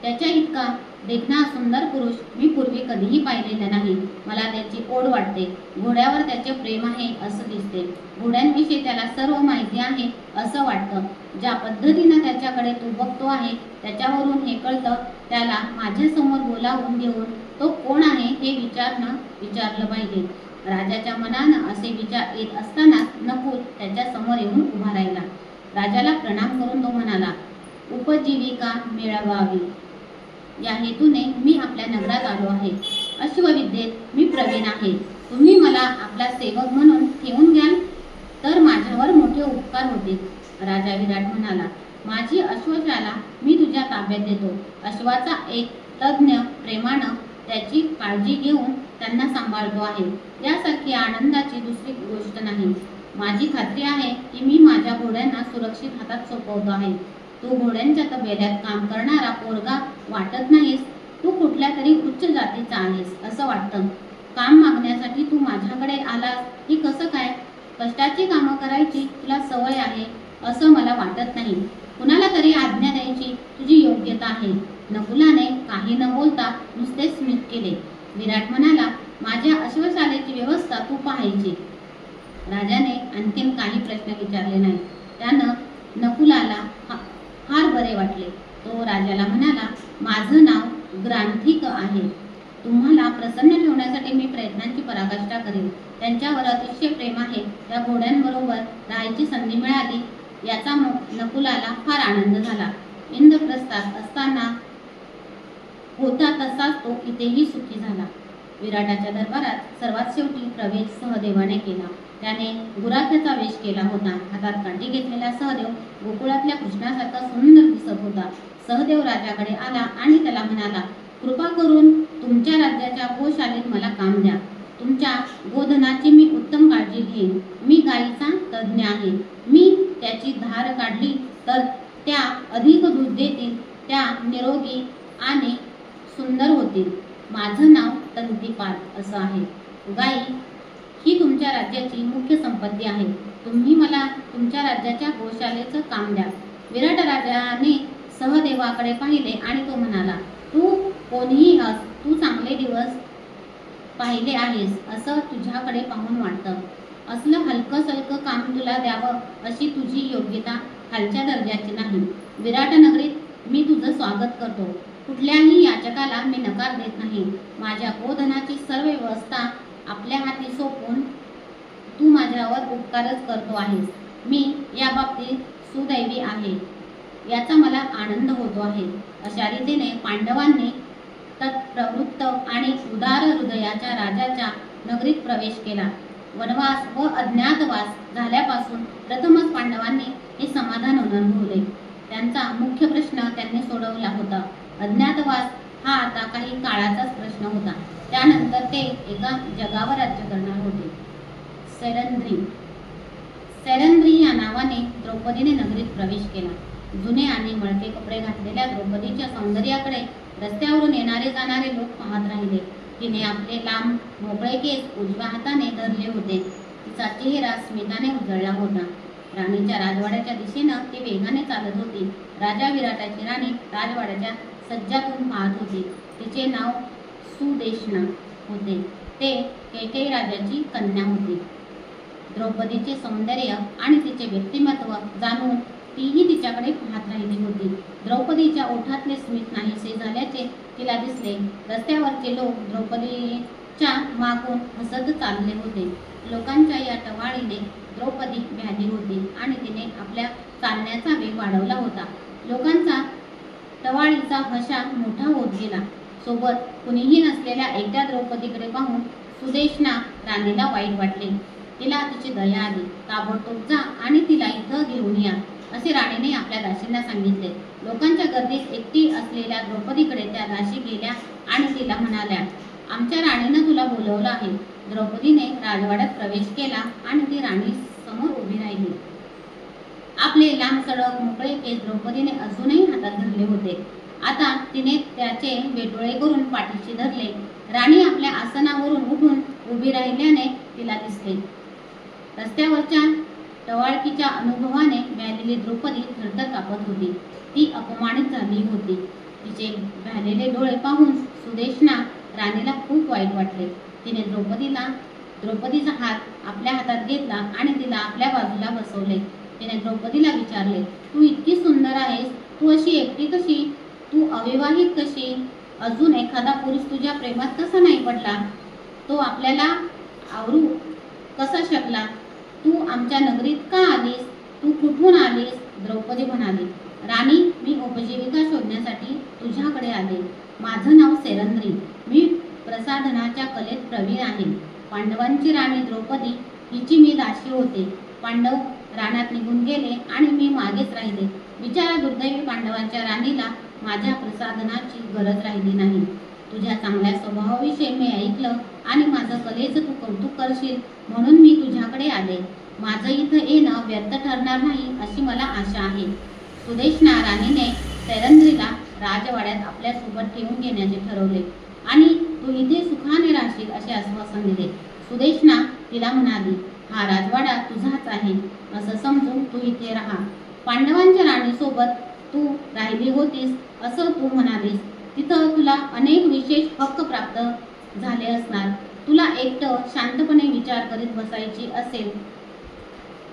त्याच्या इतका देखणा सुंदर पुरुष मी पूर्वी कधीही पाहिलेला नाही. मला त्याची ओढ वाटते. घोड्यावर त्याचे प्रेम आहे असं दिसते. घोड्यांविषयी त्याला सर्व माहिती आहे असं वाटतं. ज्या पद्धतीनं त्याच्याकडे तो बघतो आहे त्याच्यावरून हे कळतं त्याला माझ्यासमोर बोलावून घेऊन तो कोण आहे हे विचारलं पाहिजे. राजाच्या मनानं असे विचार येत असताना नकुल त्याच्या समोर येऊन उभा राहिला. राजाला प्रणाम करून तो म्हणाला, उपजीविका मिळवावी या हेतूने मी आपल्या नगरात आलो आहे. अश्वविद्येत मी प्रवीण आहे. तुम्ही मला आपला सेवक म्हणून ठेवून घ्याल तर माझ्यावर मोठे उपकार होतील. राजा विराट म्हणाला, माझी अश्वशाला मी तुझ्या ताब्यात देतो. अश्वाचा एक तज्ञ प्रेमानं त्याची काळजी घेऊन त्यांना सांभाळतो आहे. यासारखी आनंदाची दुसरी गोष्ट नाही. माझी खात्री आहे की मी माझ्या घोड्यांना सुरक्षित हातात सोपवतो आहे. तू घोड्यांच्या तबेल्यात काम करणारा पोरगा वाटत नाहीस. तू कुठल्या तरी उच्च जातीचा आहेस असं वाटतं. काम मागण्यासाठी तू माझ्याकडे आलास हे कसं काय? कष्टाची कामं करायची तुला सवय आहे असं मला वाटत नाही. कुणाला तरी आज्ञा द्यायची तुझी योग्यता आहे. नकुलाने काही न बोलता नुसते स्मित केले. विराट म्हणाला, माझ्या अश्वशालेची व्यवस्था तू पाहायची. राजाने आणखीन काही प्रश्न विचारले नाही. त्यानं नकुलाला फार बरे वाटले. तो राजाला म्हणाला, माझं नाव ग्रांथिक आहे. तुम्हाला प्रसन्न ठेवण्यासाठी मी प्रयत्नांची पराकाष्ठा करेन. त्यांच्यावर अतिशय प्रेम आहे. त्या घोड्यांबरोबर राहायची संधी मिळाली याचा नकुलाला फार आनंद झाला. इंद्रप्रस्थात असताना होता तसाच तो इथेही सुखी झाला. विराटाच्या दरबारात सर्वात शेवटी प्रवेश सहदेवाने केला. त्याने गुराख्याचा वेश केला होता. हातात काठी घेतलेला सहदेव गोकुळातल्या कृष्णासारखा सुंदर दिसत होता. सहदेव राजाकडे आला आणि त्याला म्हणाला, कृपा करून तुमच्या राज्याच्या गोशाळेत मला काम द्या. तुमच्या गोधनाची मी उत्तम काळजी घेईन. मी गायीचा तज्ज्ञ आहे. मी त्याची धार काढली तर त्या अधिक दूध देतील, त्या निरोगी आणि सुंदर होतील. माझं नाव तंतीपाल असं आहे. गायी ही तुमच्या राज्याची मुख्य संपत्ती आहे. तुम्ही मला तुमच्या राज्याच्या गोशाळेचं काम द्या. विराट राजाने सहदेवाकडे पाहिले आणि तो म्हणाला, तू कोणीही अस, तू चांगले दिवस पाहिले आहेस असं तुझ्याकडे पाहून वाटतं. असलं हलकं सलकं काम तुला द्यावं अशी तुझी योग्यता खालच्या दर्जाची नाही. विराट नगरीत मी तुझं स्वागत करतो. कुठल्याही याचकाला मी नकार देत नाही. माझ्या गोधनाची सर्व व्यवस्था आपल्या हाती सोपवून तू माझ्यावर उपकारच करतो आहेस. मी या बाबतीत सुदैवी आहे याचा मला आनंद होतो आहे. अशा रीतीने पांडवांनी तत्प्रवृत्त आणि उदार हृदयाच्या राजाच्या नगरीत प्रवेश केला. वनवास व अज्ञातवास झाल्यापासून प्रथमच पांडवांनी हे समाधान अनुभवले. त्यांचा मुख्य प्रश्न त्यांनी सोडवला होता. अज्ञातवास हा आता काही काळाचाच प्रश्न होता. त्यानंतर ते एका जगावर राज्य करणार होते. सैरंध्री या नावाने द्रौपदीने नगरीत प्रवेश केला. जुने आणि मळके कपडे घातलेल्या द्रौपदीच्या सौंदर्याकडे रस्त्यावरून येणारे जाणारे लोक पाहत राहिले. तिने आपले लांब मोकळे केस उजव्या हाताने धरले होते. तिचा चेहरा स्मिताने उजळला होता. राणीच्या राजवाड्याच्या दिशेनं ती वेगाने चालत होती. राजा विराटाची राणी राजवाड्याच्या सज्जातून पाहत होती. तिचे नाव सुदेशना होते. ते कैकेयी राजाची कन्या होती. द्रौपदीचे सौंदर्य आणि तिचे व्यक्तिमत्व जाणून तीही तिच्याकडे पाहत राहिली होती. द्रौपदीच्या ओठातले स्मित नाहीसे झाल्याचे तिला दिसले. रस्त्यावरचे लोक द्रौपदीच्या मागून हसत चालले होते. लोकांच्या या टवाळीने द्रौपदी भ्याली होती आणि तिने आपल्या चालण्याचा वेग वाढवला होता. लोकांचा टवाळीचा हशा मोठा होत गेला. सोबत कुणीही नसलेल्या एकट्या द्रौपदीकडे पाहून सुदेशना राणीला वाईट वाटले. तिला तिची दया आली. ताबडतोब जा आणि तिला इथं घेऊन या असे राणीने आपल्या दासींना सांगितले. लोकांच्या गर्दीत एकटी असलेल्या द्रौपदीकडे त्या दासी गेल्या आणि तिला म्हणाल्या, आमच्या राणीनं तुला बोलवलं आहे. द्रौपदीने राजवाड्यात प्रवेश केला आणि ती राणी समोर उभी राहिली. आपले लांब सडक मोकळे केस द्रौपदीने अजूनही हातात धरले होते. आता तिने त्याचे वेटोळे करून पाठीशी धरले. राणी आपल्या आसनावरून उठून उभी राहिल्याने तिला दिसले. रस्त्यावरच्या टवाळकीच्या अनुभवाने भ्यालेली द्रौपदी थरथर कापत होती. ती अपमानित झाली होती. तिचे भ्यालेले डोळे पाहून सुदेशना राणीला खूप वाईट वाटले. तिने द्रौपदीचा हात आपल्या हातात घेतला आणि तिला आपल्या बाजूला बसवले. तिने द्रौपदीला विचारले, तू इतकी सुंदर आहेस, तू अशी एकटी कशी? तू अविवाहित कशी? अजून एखादा पुरुष तुझ्या प्रेमात कसा नाही पडला? तो आपल्याला आवरू कसा शकला? तू आमच्या नगरीत का आलीस? तू कुठून आलीस? द्रौपदी म्हणाली, राणी, मी उपजीविका शोधण्यासाठी तुझ्याकडे आले. माझं नाव सैरंध्री. मी प्रसाधनाच्या कलेत प्रवीण आहे. पांडवांची राणी द्रौपदी हिची मी दासी होते. पांडव रानात निघून गेले आणि मी मागेच राहिले. बिचारा दुर्दैवी पांडवांच्या राणीला माझ्या प्रसाधनाची गरज राहिली नाही. तुझ्या चांगल्या स्वभावाविषयी मी ऐकलं आणि माझं कलेचं तू कौतुक करशील म्हणून मी तुझ्याकडे आले. माझं इथं येणं व्यर्थ ठरणार नाही अशी मला आशा आहे. सुदेशना राणीने सैरंध्रीला राजवाड्यात आपल्या सोबत ठेवून घेण्याचे ठरवले आणि तू इथे सुखाने राहशील असे आश्वासन दिले. सुदेशना तिला म्हणाली, हा राजवाडा तुझाच आहे असं समजून तू इथे राहा. पांडवांच्या राणीसोबत तू राहिली होतीस असं तू म्हणालीस. तिथं तुला अनेक विशेष हक्क प्राप्त झाले असणार. तुला एकटं शांतपणे विचार करीत बसायची असेल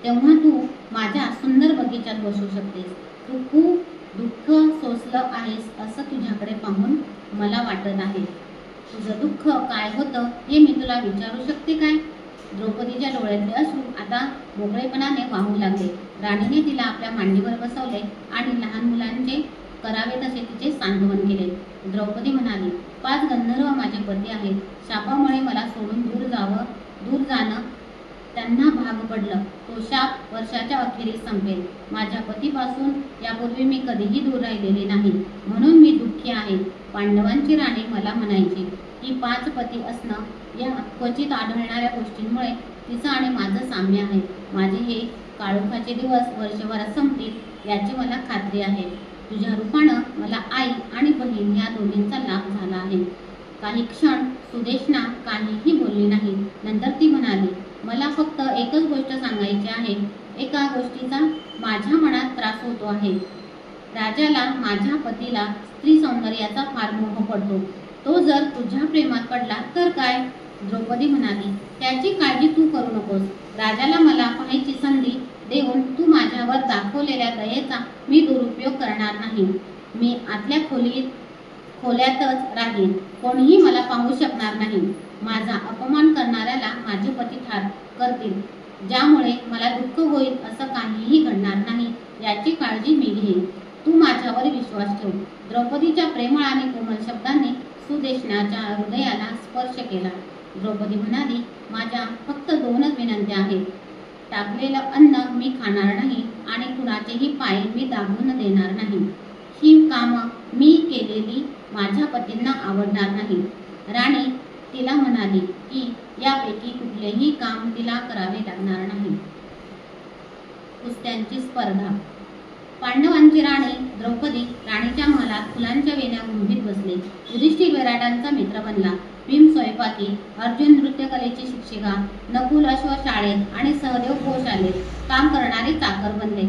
तेव्हा तू माझ्या सुंदर बगीचात बसू शकतेस. तू खूप दुःख सोसलं आहेस असं तुझ्याकडे पाहून मला वाटत आहे. तुझं दुःख काय होतं हे मी तुला विचारू शकते काय? द्रौपदीच्या डोळ्यातले अश्रू आता मोकळेपणाने वाहू लागले. राणीने तिला आपल्या मांडीवर बसवले आणि लहान मुलांचे करावे तसे तिचे सांत्वन केले. द्रौपदी म्हणाली, 5 गंधर्व माझे पती आहेत. शापामुळे मला सोडून दूर जाणं त्यांना भाग पडलं. तो शाप वर्षाच्या अखेरीस संपेल. माझ्या पतीपासून यापूर्वी मी कधीही दूर राहिलेले नाही, म्हणून मी दुःखी आहे. पांडवांची राणी मला म्हणायची की 5 पती असणं या क्वचित आढळणाऱ्या गोष्टींमुळे तिचं आणि माझं साम्य आहे. माझे हे काळोखाचे दिवस वर्षभरात संपतील याची मला खात्री आहे. तुझ्या रूपानं मला आई आणि बहीण या दोघींचा लाभ झाला आहे. काही क्षण सुदेशना काहीही बोलली नाही. नंतर ती म्हणाली, मला फक्त एकच गोष्ट सांगायची आहे. एका गोष्टीचा माझ्या मनात त्रास होतो आहे. राजाला माझ्या पतीला स्त्री सौंदर्याचा फार मोह पडतो. तो जर तुझ्या प्रेमात पडला तर काय? द्रौपदी म्हणाली, त्याची काळजी तू करू नकोस. राजाला मला पाहायची संधी देऊन तू माझ्यावर दाखवलेल्या दयेचा मी दुरुपयोग करणार नाही. मी आतल्या खोल्यातच राहीन. कोणीही मला पाहू शकणार नाही. माझा अपमान करणाऱ्याला माझे पती ठार करतील. ज्यामुळे मला दुःख होईल असं काहीही घडणार नाही याची काळजी मी घेईन. तू माझ्यावर विश्वास ठेव. द्रौपदीच्या प्रेमळ आणि कोमल शब्दांनी सुदेशनाच्या हृदयाला स्पर्श केला. द्रौपदी म्हणाली, माझ्या फक्त 2च विनंत्या आहेत. टाकलेलं अन्न मी खाणार नाही आणि कुणाचेही पाय मी दाबून देणार नाही. ही कामं मी केलेली माझ्या पतींना आवडणार नाही. राणी तिला म्हणाली की यापैकी कुठलेही काम तिला करावे लागणार नाही. कुस्त्यांची स्पर्धा. पांडवांची राणी द्रौपदी राणीच्या महालात फुलांच्या वेण्या गुंफीत बसले. युधिष्ठिर विराटांचा मित्र बनला. भीम स्वयंपाकी, अर्जुन नृत्यकलेची शिक्षिका, नकुल अश्व शाळेत आणि सहदेव गोशाळेत काम करणारे चाकर बनले.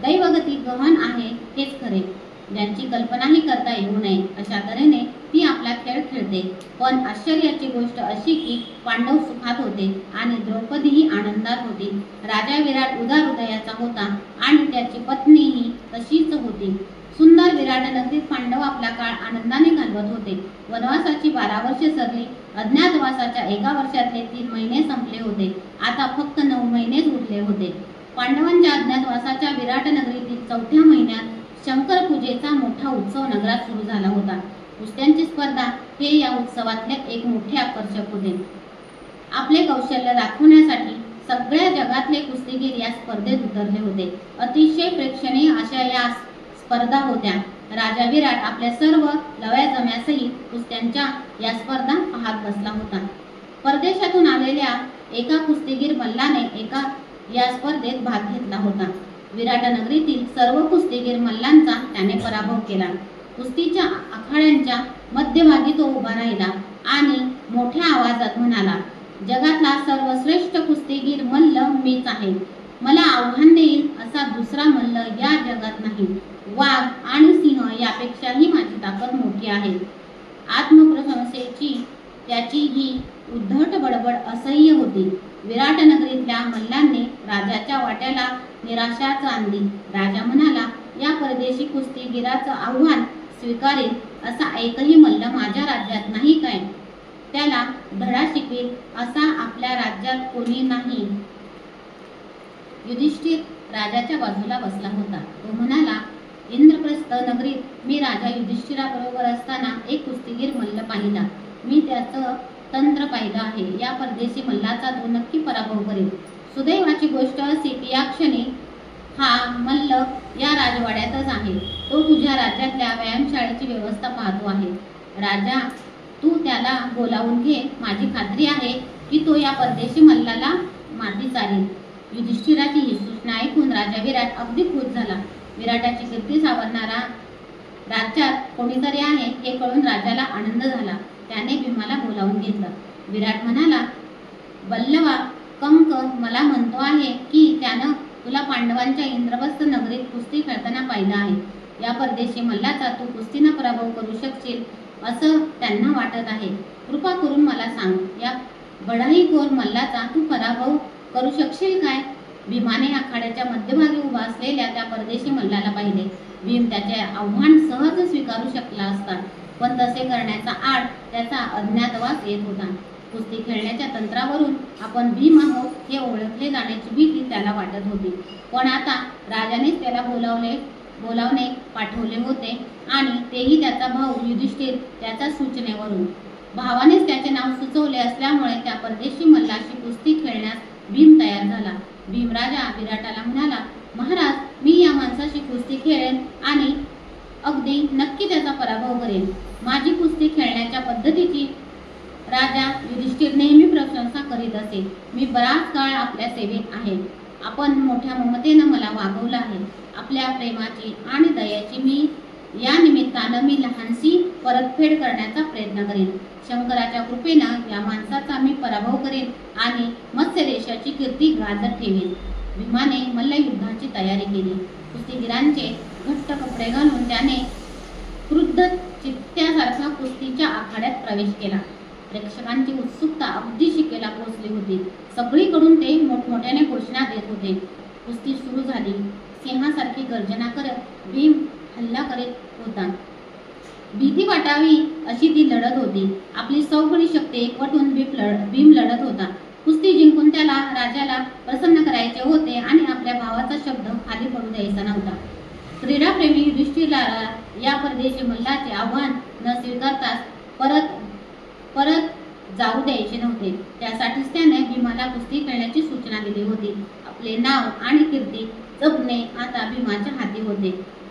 दैवगती गहन आहे हेच खरे. ज्यांची कल्पनाही करता येऊ नये अशा तऱ्हेने ती आपला खेळ खेळते. पण आश्चर्याची गोष्ट अशी की पांडव सुखात होते आणि द्रौपदीही आनंदात होती. राजा विराट उदार हृदयाचा होता आणि त्याची पत्नीही तशीच होती. सुंदर विराट नगरीत पांडव आपला काळ आनंदाने घालवत होते. वनवासाची 12 वर्षे सरली. अज्ञातवासाच्या 1 वर्षातले 3 महिने संपले होते. आता फक्त 9 महिनेच उरले होते. पांडवांच्या अज्ञातवासाच्या विराट नगरीतील 4थ्या महिन्यात शंकर पूजेचा मोठा उत्सव नगरात सुरू झाला होता. कुस्त्यांची स्पर्धा हे या उत्सवातले एक मोठे आकर्षक होते. आपले कौशल्य दाखवण्यासाठी सगळ्या जगातले कुस्तीगीर या स्पर्धेत उतरले होते. अतिशय प्रेक्षणीय अशा या स्पर्धा होत्या. राजा विराट आपल्या सर्व लव्याजम्यासहित कुस्त्यांच्या या स्पर्धा पाहत बसला होता. परदेशातून आलेल्या एका कुस्तीगीर मल्लाने या स्पर्धेत भाग घेतला होता. विराट नगरीतील सर्व कुस्तीगीर मल्लांचा त्याने पराभव केला. कुस्तीच्या आखाड्यांच्या मध्यभागी तो उभा राहिला आणि मोठ्या आवाजात म्हणाला, जगातला सर्वश्रेष्ठ कुस्तीगीर मल्ल मीच आहे. मला आव्हान देईल असा दुसरा मल्ल या जगात नाही. वाघ आणि सिंह यापेक्षाही माझी ताकद मोठी आहे. आत्मप्रशंसेची त्याची ही उद्धट बडबड असह्य होती. विराट नगरीतल्या मल्लांनी राजाच्या वाट्याला निराशाच आणली. राजा म्हणाला, या परदेशी कुस्तीगीराचं आव्हान स्वीकारेल असा एकही मल्ल माझ्या राज्यात नाही काय? त्याला धडा शिकवेल असा आपल्या राज्यात कोणी नाही. युधिष्ठिर राजाच्या बाजूला बसला होता. तो म्हणाला, इंद्रप्रस्थ नगरीत मी राजा युधिष्ठिराबरोबर असताना एक कुस्तीगीर मल्ल पाहिला. मी त्याचं तंत्र पाहिलं आहे. या परदेशी मल्लाचा तो नक्की पराभव करेल. सुदैवाची गोष्ट अशी की या क्षणी हा मल्ल या राजवाड्यातच आहे. तो तुझ्या राज्यातल्या व्यायामशाळेची व्यवस्था पाहतो आहे. राजा, तू त्याला बोलावून घे. माझी खात्री आहे की तो या परदेशी मल्लाला माती चालेल. युधिष्ठिराची ही सूचना ऐकून राजा विराट अगदी खुश झाला. विराटाची कीर्ती सावरणारा राज्यात कोणीतरी आहे हे कळून राजाला आनंद झाला. त्याने भीमाला बोलावून घेतलं. विराट म्हणाला, बल्लवा, कंक मला म्हणतो आहे की त्यानं तुला पांडवांच्या इंद्रप्रस्थ नगरीत कुस्ती खेळताना पाहिलं आहे. या परदेशी मल्लाचा तू कुस्तीनं पराभव करू शकशील असं त्यांना वाटत आहे. कृपा करून मला सांग, या बढाईखोर मल्लाचा तू पराभव करू शकशील काय? भीमाने आखाड्याच्या मध्यभागी उभा असलेल्या त्या परदेशी मल्लाला पाहिले. भीम त्याचे आव्हान सहज स्वीकारू शकला असता, पण तसे करण्याचा आड त्याचा अज्ञातवास येत होता. कुस्ती खेळण्याच्या तंत्रावरून आपण भीम आहोत हे ओळखले जाण्याची भीती त्याला वाटत होती. पण आता राजानेच त्याला बोलावणे पाठवले होते, आणि तेही त्याचा भाऊ युधिष्ठिर त्याच्या सूचनेवरून. भावानेच त्याचे नाव सुचवले असल्यामुळे त्या परदेशी मल्लाशी कुस्ती खेळण्यास भीम तयार झाला. भीमराजा विराटाला म्हणाला, महाराज, मी या माणसाशी कुस्ती खेळेन आणि अगदी नक्की त्याचा पराभव करेन. माझी कुस्ती खेळण्याच्या पद्धतीची राजा युधिष्ठिर नेहमी प्रशंसा करीत असे. मी बराच काळ आपल्या सेवेत आहे. आपण मोठ्या ममतेनं मला वागवलं आहे. आपल्या प्रेमाची आणि दयाची मी या निमित्तानं मी लहानशी परतफेड करण्याचा प्रयत्न करेन. शंकराच्या कृपेनं या माणसाचा मी पराभव करेन आणि मत्स्य देशाची कीर्ती गाजत ठेवेन. भीमाने मल्लयुद्धाची तयारी केली. कुस्तीगीरांचे घट्ट कपडे घालून त्याने क्रुद्ध चित्त्यासारखा कुस्तीच्या आखाड्यात प्रवेश केला. प्रेक्षकांची उत्सुकता अगदी शिकेला पोहोचली होती. सगळीकडून ते मोठमोठ्याने घोषणा देत होते. कुस्ती सुरू झाली. सिंहासारखी गर्जना करत भीम हल्ला करीत होता. भीती वाटावी अशी ती लढत होती. आपली सगळी शक्ती एकवटून भीम लढत होता. कुस्ती जिंकून त्याला राजाला प्रसन्न करायचे होते आणि आपल्या भावाचा शब्द खाली पडू द्यायचा नव्हता. क्रीडाप्रेमी युधिष्ठिरला या परदेशी मल्लाचे आव्हान न स्वीकारताच परत जाऊ द्यायचे नव्हते. त्यासाठीच त्याने भीमाला कुस्ती खेळण्याची सूचना दिली होती. आपले नाव आणि कीर्ती जपणे आता भीमाच्या हाती होते.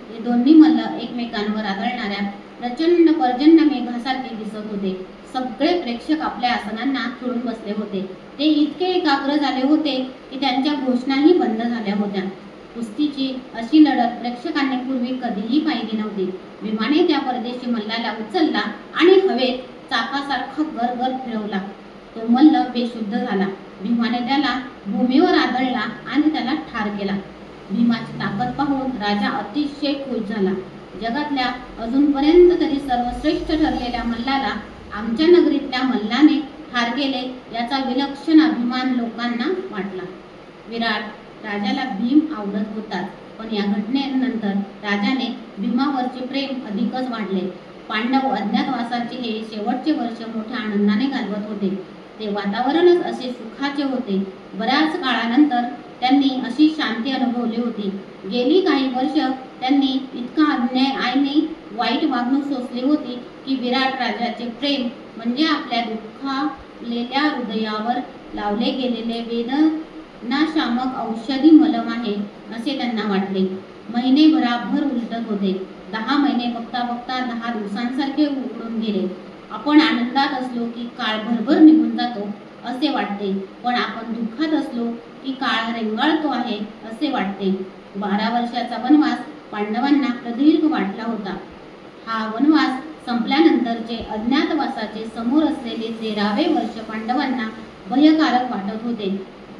हे दोन्ही मल्ल एकमेकांवर आदळणाऱ्या प्रचंड पर्जन्य मेघासारखे दिसत होते. सगळे प्रेक्षक आपल्या आसनांना खिळून बसले होते. ते इतके एकाग्र झाले होते की त्यांच्या घोषणाही बंद झाल्या होत्या. कुस्तीची अशी लढत प्रेक्षकांनी पूर्वी कधीही पाहिली नव्हती. भीमाने त्या परदेशी मल्लाला उचलला आणि हवेत चाकासारखा गरगर फिरवला. तो मल्ल बेशुद्ध झाला. भीमाने त्याला भूमीवर आदळला आणि त्याला ठार केला. भीमाची ताकद पाहून राजा अतिशय खुश झाला. जगातल्या अजूनपर्यंत तरी सर्वश्रेष्ठ ठरलेल्या मल्लाला आमच्या नगरीतल्या मल्लाने ठार केले याचा विलक्षण अभिमान लोकांना वाटला. विराट राजाला भीम आवडत होताच, पण या घटनेनंतर राजाने भीमावरचे प्रेम अधिकच वाढले. पांडव अज्ञातवासाचे हे शेवटचे वर्ष मोठ्या आनंदाने घालवत होते. ते वातावरणच असे सुखाचे होते. बऱ्याच काळानंतर त्यांनी अशी शांती अनुभवली होती. गेली काही वर्ष त्यांनी इतका अन्याय आणि वाईट वागणूक सोसली होती की विराट राजाचे प्रेम म्हणजे आपल्या दुःखालेल्या हृदयावर लावले गेलेले वेदनाशामक औषधी मलम आहे असे त्यांना वाटले. महिने भराभर उलटत होते. 10 महिने बघता बघता 10 दिवसांसारखे उडून गेले. आपण आनंदात असलो की काळ भरभर निघून जातो असे वाटते, पण आपण दुःखात असलो की काळ रेंगाळतो आहे असे वाटते. 12 वर्षाचा वनवास पांडवांना प्रदीर्घ वाटला होता. हा वनवास संपल्यानंतरचे अज्ञातवासाचे समोर असलेले 13वे वर्ष पांडवांना भयकारक वाटत होते.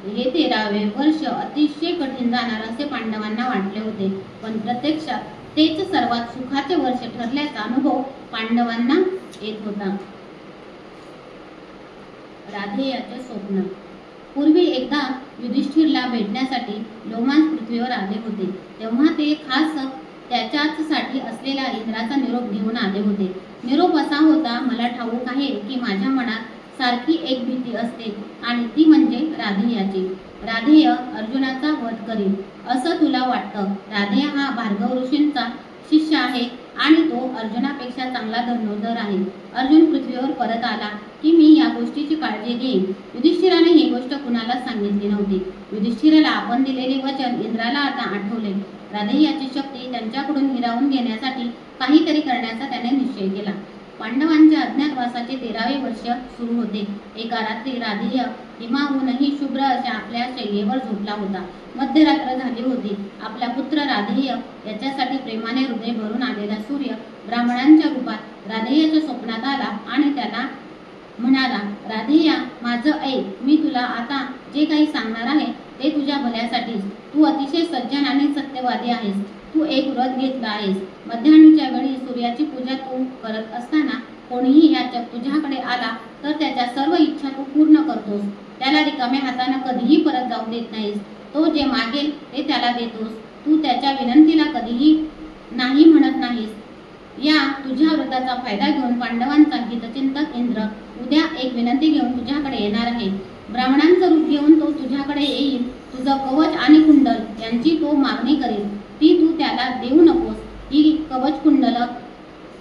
हे 13वे वर्ष अतिशय कठीण जाणार असे पांडवांना वाटले होते, पण प्रत्यक्षात तेच सर्वात सुखाचे वर्ष ठरल्याचा अनुभव पांडवांना येत होता. राधेयाचे स्वप्न. पूर्वी एकदा युधिष्ठिरला भेटण्यासाठी लोमांस पृथ्वीवर आले होते. तेव्हा ते खास त्याच्याचसाठी असलेला इंद्राचा निरोप घेऊन आले होते. निरोप असा होता, मला ठाऊक आहे की माझ्या मनात सारखी एक भीती असते आणि ती म्हणजे राधेयाची. राधेय अर्जुनाचा वध करील असं तुला वाटतं. राधेय हा भार्गव ऋषींचा शिष्य आहे आणि तो अर्जुनापेक्षा चांगला धनुर्धर आहे. अर्जुन पृथ्वीवर परत आला की मी या गोष्टीची काळजी घेईन. युधिष्ठिराने ही गोष्ट कुणालाच सांगितली नव्हती. युधिष्ठिराला आपण दिलेले वचन इंद्राला आता आठवले. राधेयाची शक्ती त्यांच्याकडून हिरावून घेण्यासाठी काहीतरी करण्याचा त्याने निश्चय केला. पांडवांच्या अज्ञातवासाचे 13वे वर्ष सुरू होते. एका रात्री राधेय हिमाहूनही शुभ्र अशा आपल्या शय्येवर झोपला होता. मध्यरात्र झाली होती. आपला पुत्र राधेय याच्यासाठी प्रेमाने हृदय भरून आलेला सूर्य ब्राह्मणांच्या रूपात राधेयाच्या स्वप्नात आला आणि त्याला म्हणाला, राधेया माझं ऐक, मी तुला आता जे काही सांगणार आहे ते तुझ्या भल्यासाठीच. तू अतिशय सज्जन आणि सत्यवादी आहेस. तू एक व्रत घेतलं आहेस. मध्यान्हीच्या वेळी सूर्याची पूजा तू करत असताना कोणीही याचक तुझ्याकडे आला तर त्याच्या सर्व इच्छा तू पूर्ण करतोस. त्याला रिकाम्या हाताने कधीही परत जाऊ देत नाहीस. तो जे मागेल ते त्याला देतोस. तू त्याच्या विनंतीला कधीही नाही म्हणत नाहीस. या तुझ्या व्रताचा फायदा घेऊन पांडवांचा हितचिंतक इंद्र उद्या एक विनंती घेऊन तुझ्याकडे येणार आहे. ब्राह्मणांचं रूप घेऊन तो तुझ्याकडे येईल. तुझं कवच आणि कुंडल यांची तो मागणी करेल. ती तू त्याला देऊ नकोस. ही कवच कुंडल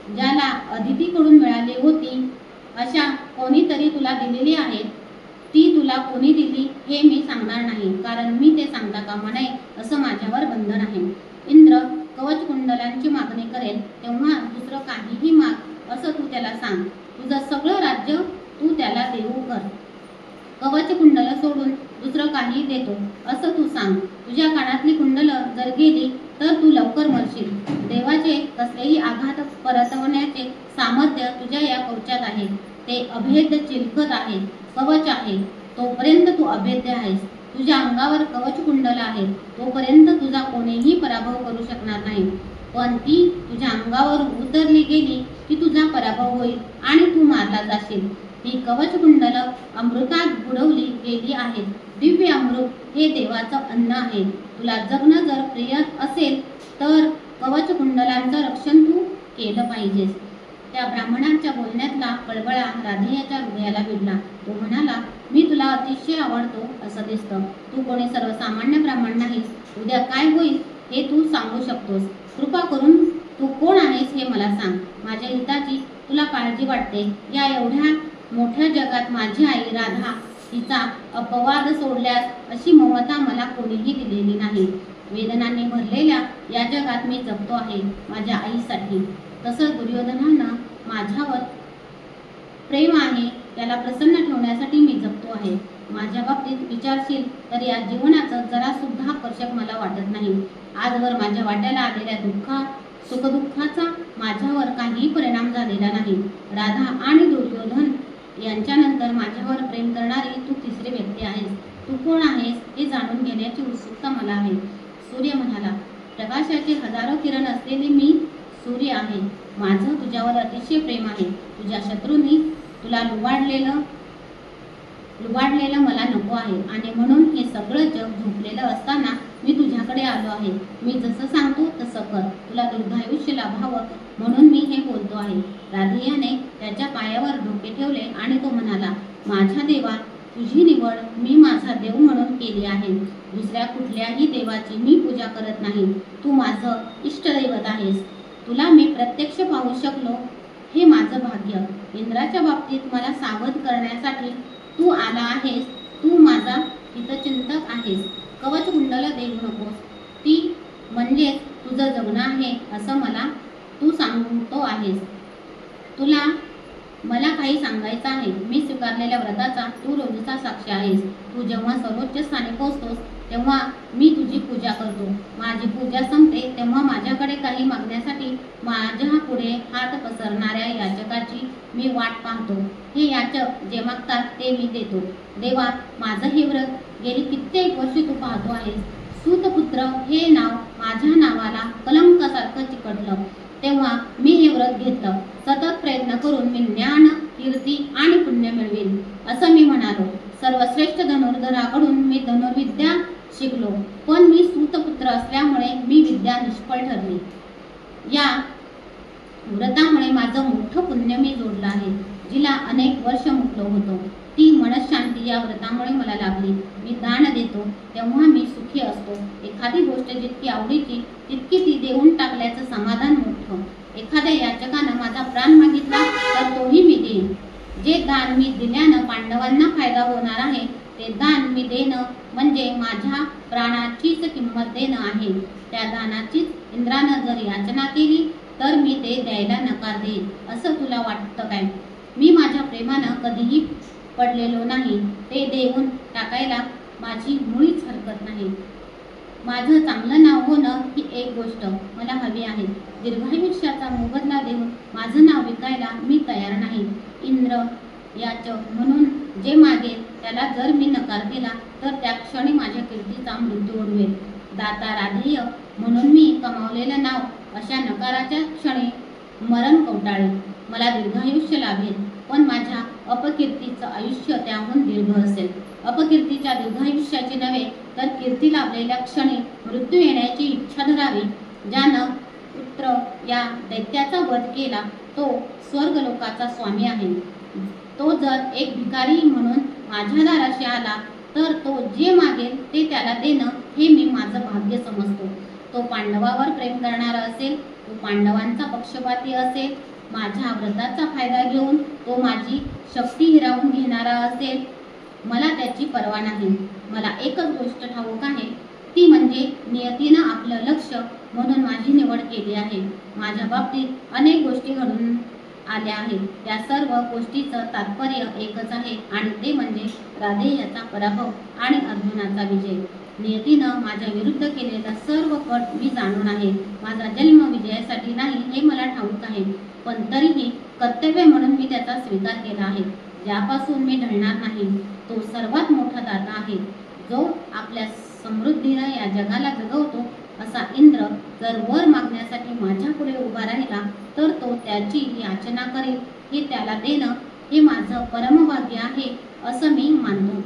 ज्याला अदितीकडून मिळाली होती अशा कोणीतरी तुला दिलेली आहेत. ती तुला कोणी दिली हे मी सांगणार नाही, कारण मी ते सांगता कामा नये असं माझ्यावर बंधन आहे. इंद्र कवच कुंडलांची मागणी करेल तेव्हा दुसरं काहीही माग असं तू त्याला सांग. तुझं सगळं राज्य तू त्याला देऊ कर. कवच कुंडल सोडून दुसरं काही देतो असं तू सांग. तुझ्या कानातली कुंडल जर गेली तर तू लवकर मरशील. देवाचे कसलेही आघात परतवण्याचे सामर्थ्य तुझ्या या कवचात आहे. ते अभेद्य चिलखत आहे, कवच आहे. तोपर्यंत तू अभेद्य आहेस. तुझ्या अंगावर कवच कुंडल आहे तोपर्यंत तुझा कोणीही पराभव करू शकणार नाही. पण ती तुझ्या अंगावर उतरली गेली की तुझा पराभव होईल आणि तू मारला जाशील. ही कवच कुंडल अमृतात बुडवली गेली आहेत. दिव्य अमृत हे देवाचं अन्न आहे. तुला जगणं जर प्रिय असेल तर कवच कुंडलांचं रक्षण तू केलं पाहिजेस. त्या ब्राह्मणांच्या बोलण्यातला कळवळा राधेयाच्या हृदयाला भिडला. तो म्हणाला, मी तुला अतिशय आवडतो असं दिसतं. तू कोणी सर्वसामान्य ब्राह्मण नाहीस. उद्या काय होईल हे तू सांगू शकतोस. कृपा करून तू कोण आहेस हे मला सांग. माझ्या हिताची तुला काळजी वाटते. या एवढ्या मोठ्या जगात माझी आई राधा हिचा अपवाद सोडल्यास अशी ममता मला कोणीही दिलेली नाही. वेदनांनी भरलेल्या या जगात मी जगतो आहे माझ्या आईसाठी. तसंच दुर्योधनानं माझ्यावर प्रेम आहे, त्याला प्रसन्न ठेवण्यासाठी मी जगतो आहे. माझ्या बाबतीत विचारशील तर या जीवनाचं जरा सुद्धा कर्षक मला वाटत नाही. आजवर माझ्या वाट्याला आलेल्या सुखदुःखाचा माझ्यावर काही परिणाम झालेला नाही. राधा आणि दुर्योधन यांच्यानंतर माझ्यावर प्रेम करणारी तू तिसरी व्यक्ती आहेस. तू कोण आहेस हे जाणून घेण्याची उत्सुकता मला आहे. सूर्य म्हणाला, प्रकाशाचे हजारो किरण असलेले मी सूर्य आहे. माझं तुझ्यावर अतिशय प्रेम आहे. तुझ्या शत्रूंनी तुला लुबाडलेलं मला नको आहे आणि म्हणून हे सगळं जग झोपलेलं असताना मी तुझ्याकडे आलो आहे. मी जसं सांगतो तसं कर. तुला दीर्घायुष्य लाभावं म्हणून मी हे बोलतो आहे. राधेयाने त्याच्या पायावर डोके ठेवले आणि तो म्हणाला, माझ्या देवा, तुझी निवड मी माझा देव म्हणून केली आहे. दुसऱ्या कुठल्याही देवाची मी पूजा करत नाही. तू माझं इष्टदैवत आहेस. तुला मी प्रत्यक्ष पाहू शकलो हे माझं भाग्य. इंद्राच्या बाबतीत मला सावध करण्यासाठी तू आला आहेस. तू माझा हितचिंतक आहेस. कवच कुंडल देऊ नकोस. ती म्हणजेच तुझं जगणं आहे असं मला तू सांगतो आहेस. तुला मला काही सांगायचं आहे. मी स्वीकारलेल्या व्रताचा तू रोजचा साक्षी आहेस. तू जेव्हा सर्वोच्च स्थानी पोहोचतोस तेव्हा मी तुझी पूजा करतो. माझी पूजा संपते तेव्हा माझ्याकडे काही मागण्यासाठी माझ्या पुढे हात पसरणाऱ्या याचकाची मी वाट पाहतो. हे याचक जे मागतात ते मी देतो. देवा, माझं हे व्रत गेली कित्येक वर्षे तू पाहतो आहेस. सूतपुत्र हे नाव माझ्या नावाला कलंकासारखं चिकटलं. तेव्हा मी हे व्रत घेतलं. सतत प्रयत्न करून मी ज्ञान, कीर्ती आणि पुण्य मिळवेल असं मी म्हणालो. सर्वश्रेष्ठ धनुर्धराकडून मी धनुर्विद्या शिकलो, पण मी सूतपुत्र असल्यामुळे मी विद्या निष्फळ ठरली. या व्रतामुळे माझं मोठं पुण्य मी जोडलं आहे. जिला अनेक वर्ष मुकलो होतो ती मनशांती या व्रतामुळे मला लाभली. मी दान देतो तेव्हा मी सुखी असतो. एखादी गोष्ट जितकी आवडीची तितकी ती देऊन टाकल्याचं समाधान मोठं. एखाद्या याचकानं माझा प्राण मागितला तर तोही मी देईन. जे दान मी दिल्यानं पांडवांना फायदा होणार आहे ते दान मी देणं म्हणजे माझ्या प्राणाचीच किंमत देणं आहे. त्या दानाचीच इंद्रानं जर याचना केली तर मी ते द्यायला नकार देईन असं तुला वाटतं काय? मी माझ्या प्रेमानं कधीही पडलेलो नाही. ते देऊन टाकायला माझी मुळीच हरकत नाही. माझं चांगलं नाव होणं ही एक गोष्ट मला हवी आहे. दीर्घायुष्याचा मोबदला देऊन माझं नाव विकायला मी तयार नाही. इंद्र, याच म्हणून जे मागेल त्याला जर मी नकार दिला तर त्या क्षणी माझ्या कीर्तीचा मृत्यू ओढवेल. दाता राधेय म्हणून मी कमावलेलं नाव अशा नकाराच्या क्षणी मरण कवटाळेल. मला दीर्घायुष्य लाभेल, पण माझ्या अपकीर्तीचं आयुष्य त्याहून दीर्घ असेल. अपकीर्तीच्या दीर्घायुष्याची नव्हे तर कीर्ती लाभलेल्या क्षणी मृत्यू येण्याची इच्छा धरावी. ज्यानं पुत्र या दैत्याचा वध केला तो स्वर्गलोकाचा स्वामी आहे. तो जर एक भिकारी म्हणून माझ्या दाराशी आला तर तो जे मागेल ते त्याला देणं हे मी माझं भाग्य समजतो. तो पांडवावर प्रेम करणारा असेल, तो पांडवांचा पक्षपाती असेल, माझ्या व्रताचा फायदा घेऊन तो माझी शक्ती हिरावून घेणारा असेल, मला त्याची पर्वा नाही. मला एकच गोष्ट ठाऊक आहे, ती म्हणजे नियतीनं आपलं लक्ष म्हणून माझी निवड केली आहे. माझ्या बाबतीत अनेक गोष्टी घडून आल्या आहेत. त्या सर्व गोष्टीचं तात्पर्य एकच आहे आणि ते म्हणजे राधेयाचा पराभव आणि अर्जुनाचा विजय. नियतीनं माझ्या विरुद्ध केलेला सर्व कट मी जाणून आहे. माझा जन्म विजयासाठी नाही हे मला ठाऊक आहे, पण तरीही कर्तव्य म्हणून मी त्याचा स्वीकार केला आहे, ज्यापासून मी ढळणार नाही. तो सर्वात मोठा दाता आहे, जो आपल्या समृद्धीनं या जगाला जगवतो. असा इंद्र जर वर मागण्यासाठी माझ्या पुढे उभा राहिला तर तो त्याची याचना करेल. हे त्याला देणं हे माझं परमभाग्य आहे असं मी मानतो.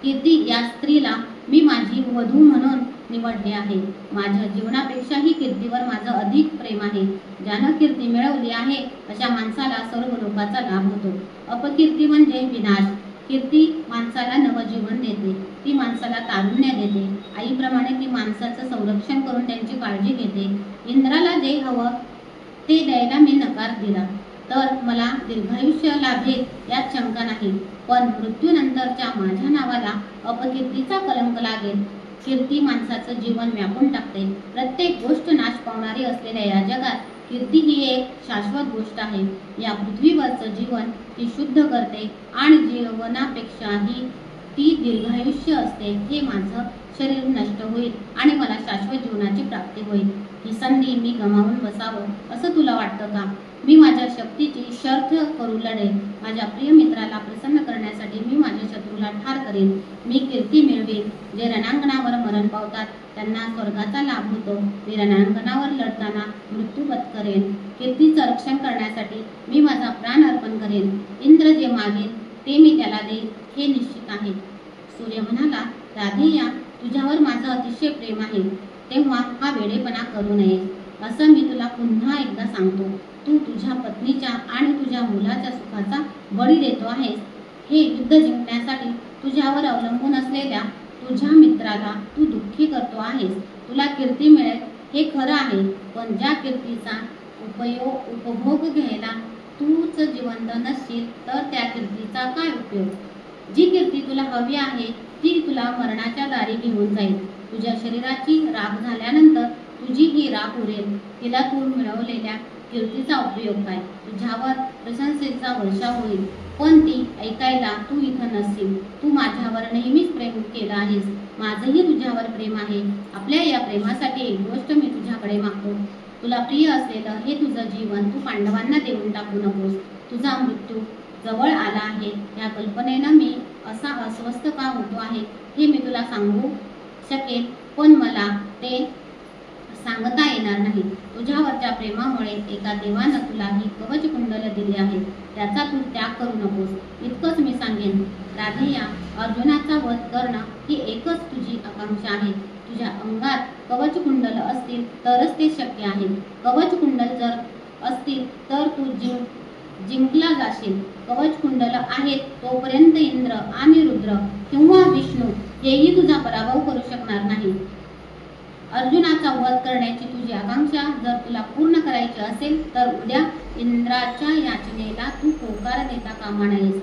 कीर्ती या स्त्रीला मी माझी वधू म्हणून निवडले आहे. माझ्या जीवनापेक्षाही कीर्तीवर माझं अधिक प्रेम आहे. ज्यानं कीर्ती मिळवली आहे अशा माणसाला सर्व लोकांचा लाभ होतो. अपकीर्ती म्हणजे विनाश. कीर्ती माणसाला नवजीवन देते, ती माणसाला तारुण्य देते. आईप्रमाणे ती माणसाचं संरक्षण करून त्यांची काळजी घेते. इंद्राला जे हवं ते द्यायला मी नकार दिला तर मला दीर्घायुष्य लाभेल यात शंका नाही, पण मृत्यूनंतरच्या माझ्या नावाला अपकीर्तीचा कलंक लागेल. कीर्ती माणसाचं जीवन व्यापून टाकते. प्रत्येक गोष्ट नाश पावणारी असलेल्या या जगात कीर्ती ही एक शाश्वत गोष्ट आहे. या पृथ्वीवरचं जीवन ती शुद्ध करते आणि जीवनापेक्षाही ती दीर्घायुष्य असते. हे माझं शरीर नष्ट होईल आणि मला शाश्वत जीवनाची प्राप्ती होईल. ही संधी मी गमावून बसावं असं तुला वाटतं का? मी माझ्या शक्तीची शर्थ करू लढेन. माझ्या प्रिय मित्राला प्रसन्न करण्यासाठी मी माझ्या शत्रूला ठार करेन. मी कीर्ती मिळवेन. जे रणांगणावर मरण पावतात त्यांना स्वर्गाचा लाभ होतो. मी रणांगणावर लढताना मृत्यू पत्करेन. कीर्तीचं रक्षण करण्यासाठी मी माझा प्राण अर्पण करेन. इंद्र जे मागेल ते मी त्याला देईन हे निश्चित आहे. सूर्य म्हणाला, राधेया, तुझ्यावर माझं अतिशय प्रेम आहे, तेव्हा हा वेडेपणा करू नये असं मी तुला पुन्हा एकदा सांगतो. तू तुझ्या पत्नीच्या आणि तुझ्या मुलाच्या सुखाचा बळी देतो आहेस. हे युद्ध जिंकण्यासाठी तुझ्यावर अवलंबून असलेल्या तुझ्या मित्राला तू दुःखी करतो आहेस. तुला कीर्ती मिळेल हे खरं आहे, पण ज्या कीर्तीचा उपभोग घ्यायला तूच जिवंत नसशील तर त्या कीर्तीचा काय उपयोग? जी कीर्ती तुला हवी आहे ती तुला मरणाच्या दारी घेऊन जाईल. तुझ्या शरीराची राख झाल्यानंतर तुझी ही राख उरेल. तिला तू मिळवलेल्या कीर्तीचा उपयोग काय? तुझ्यावर प्रशंसेचा वर्षाव होईल, पण ती ऐकायला तू इथं नसशील. तू माझ्यावर नेहमीच प्रेम केलं आहेस. माझंही तुझ्यावर प्रेम आहे. आपल्या या प्रेमासाठी एक गोष्ट मी तुझ्याकडे मागतो. तुला प्रिय असलेलं हे तुझं जीवन तू पांडवांना देऊन टाकू नकोस. तुझा मृत्यू जवळ आला आहे या कल्पनेनं मी असा अस्वस्थ का होतो आहे हे मी तुला सांगू शकेल, पण मला ते सांगता येणार नाही. तुझ्यावरच्या प्रेमामुळे एका देवानं तुला ही कवचकुंडल दिली आहे, त्याचा तू त्याग करू नकोस. इतकंच मी सांगेन. राधेया, अर्जुनाचा वध करणं ही एकच तुझी आकांक्षा आहे. तुझ्या अंगात कवचकुंडल असतील तरच ते शक्य आहे. कवचकुंडल जर असतील तर तू जिंकला जाशील. कवचकुंडल आहेत तोपर्यंत इंद्र आणि रुद्र किंवा विष्णू हेही तुझा पराभव करू शकणार नाही. अर्जुनाचा वध करण्याची तुझी आकांक्षा जर तुला पूर्ण करायची असेल तर उद्या इंद्राच्या याचनेला तू होकार देता कामा नयेस.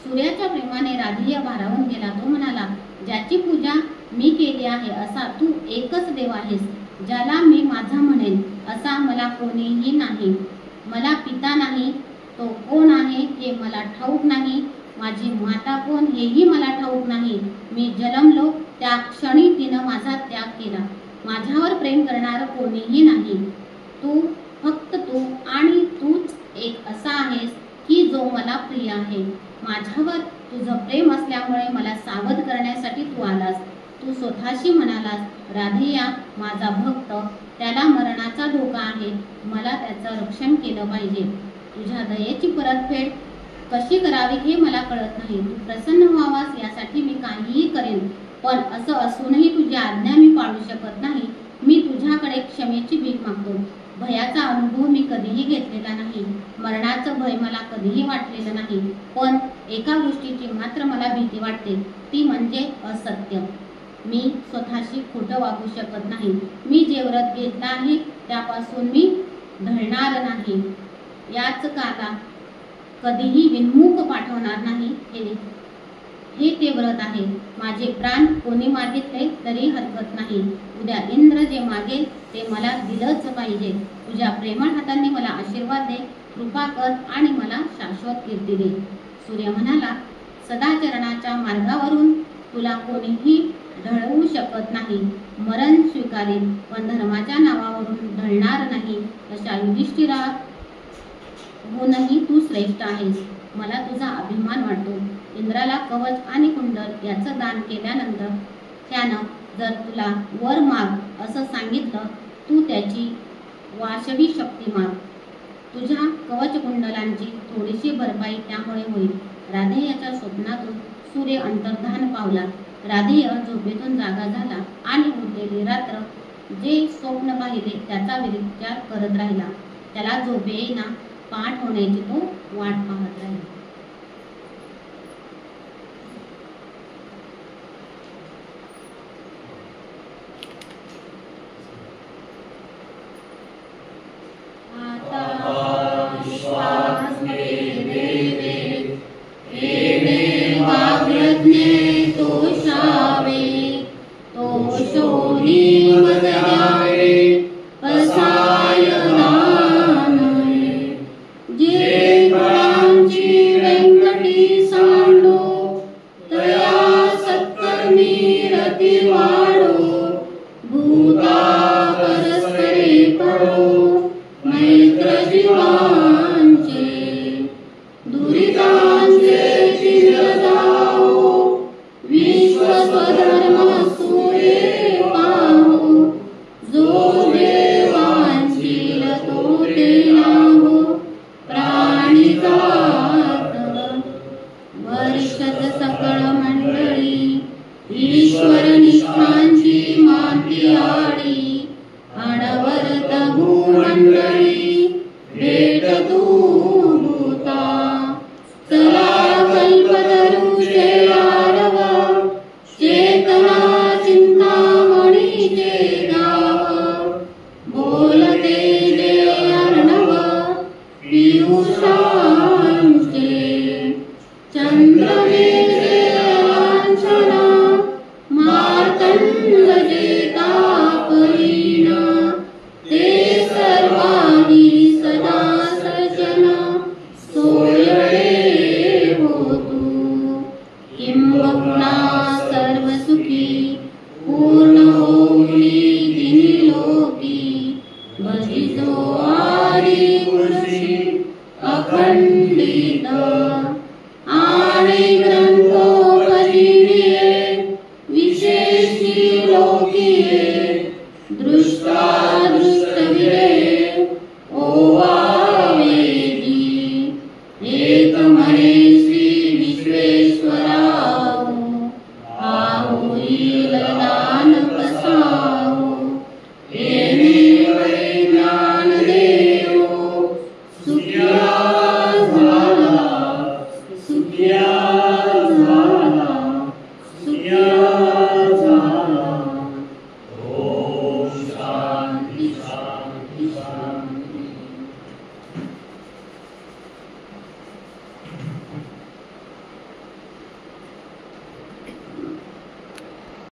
सूर्याच्या प्रेमाने राधेय भारावून गेला. तो म्हणाला, ज्याची पूजा मी केली आहे असा तू एकच देव आहेस. ज्याला मी माझा म्हणेन असा मला कोणीही नाही. मला पिता नाही, तो कोण आहे हे मला ठाऊक नाही. माझी माता कोण हेही मला ठाऊक नाही. मी जन्मलो त्या क्षणी तिनं माझा त्याग केला. माझ्यावर प्रेम करणारं कोणीही नाही. तू, फक्त तू आणि तूच एक असा आहेस की जो मला प्रिय आहे. माझ्यावर तुझं प्रेम असल्यामुळे मला सावध करण्यासाठी तू आलास. तू स्वतःशी म्हणालास, राधेया माझा भक्त, त्याला मरणाचा धोका आहे, मला त्याचं रक्षण केलं पाहिजे. तुझ्या दयेची परतफेड कशी करावी हे मला कळत नाही. तू प्रसन्न व्हावास यासाठी मी काहीही करेन, पण असं असूनही तुझी आज्ञा मी पाळू शकत नाही. मी तुझ्याकडे क्षमेची भीक मागतो. भयाचा अनुभव मी कधीही घेतलेला नाही, मरणाचं भय मला कधीही वाटलेलं नाही, पण एका गोष्टीची मात्र मला भीती वाटते, ती म्हणजे असत्य. मी स्वतःशी खोटं वागू शकत नाही. मी जे व्रत घेतलं आहे त्यापासून मी ढळणार नाही. याच काला कधीही विन्मुख पाठवणार नाही. हे ते व्रत आहे. माझे प्राण कोणी मागितले तरी हरकत नाही. उद्या इंद्र जे मागेल ते मला दिलंच पाहिजे. तुझ्या प्रेमळ हातांनी मला आशीर्वाद दे, कृपा कर आणि मला शाश्वत कीर्ती दे. सूर्य म्हणाला, सदाचरणाच्या मार्गावरून तुला कोणीही ढळवू शकत नाही. मरण स्वीकारेन, पण धर्माच्या नावावरून ढळणार नाही. अशा युधिष्ठिराहूनही तू श्रेष्ठ आहेस. मला तुझा अभिमान वाटतो. इंद्राला कवच आणि कुंडल याचं दान केल्यानंतर त्यानं जर तुला वर माग असं सांगितलं, तू त्याची वाशवी शक्ती माग. तुझ्या कवच कुंडलांची थोडीशी भरपाई त्यामुळे होईल. राधेयाच्या स्वप्नातून सूर्य अंतर्धान पावला. राधेय झोपेतून जागा झाला आणि उरलेली रात्र जे स्वप्न पाहिले त्याचा विचार करत राहिला. त्याला झोप येईना. पाठ होण्याची तो वाट पाहत राहिला. शांति शांति शांति.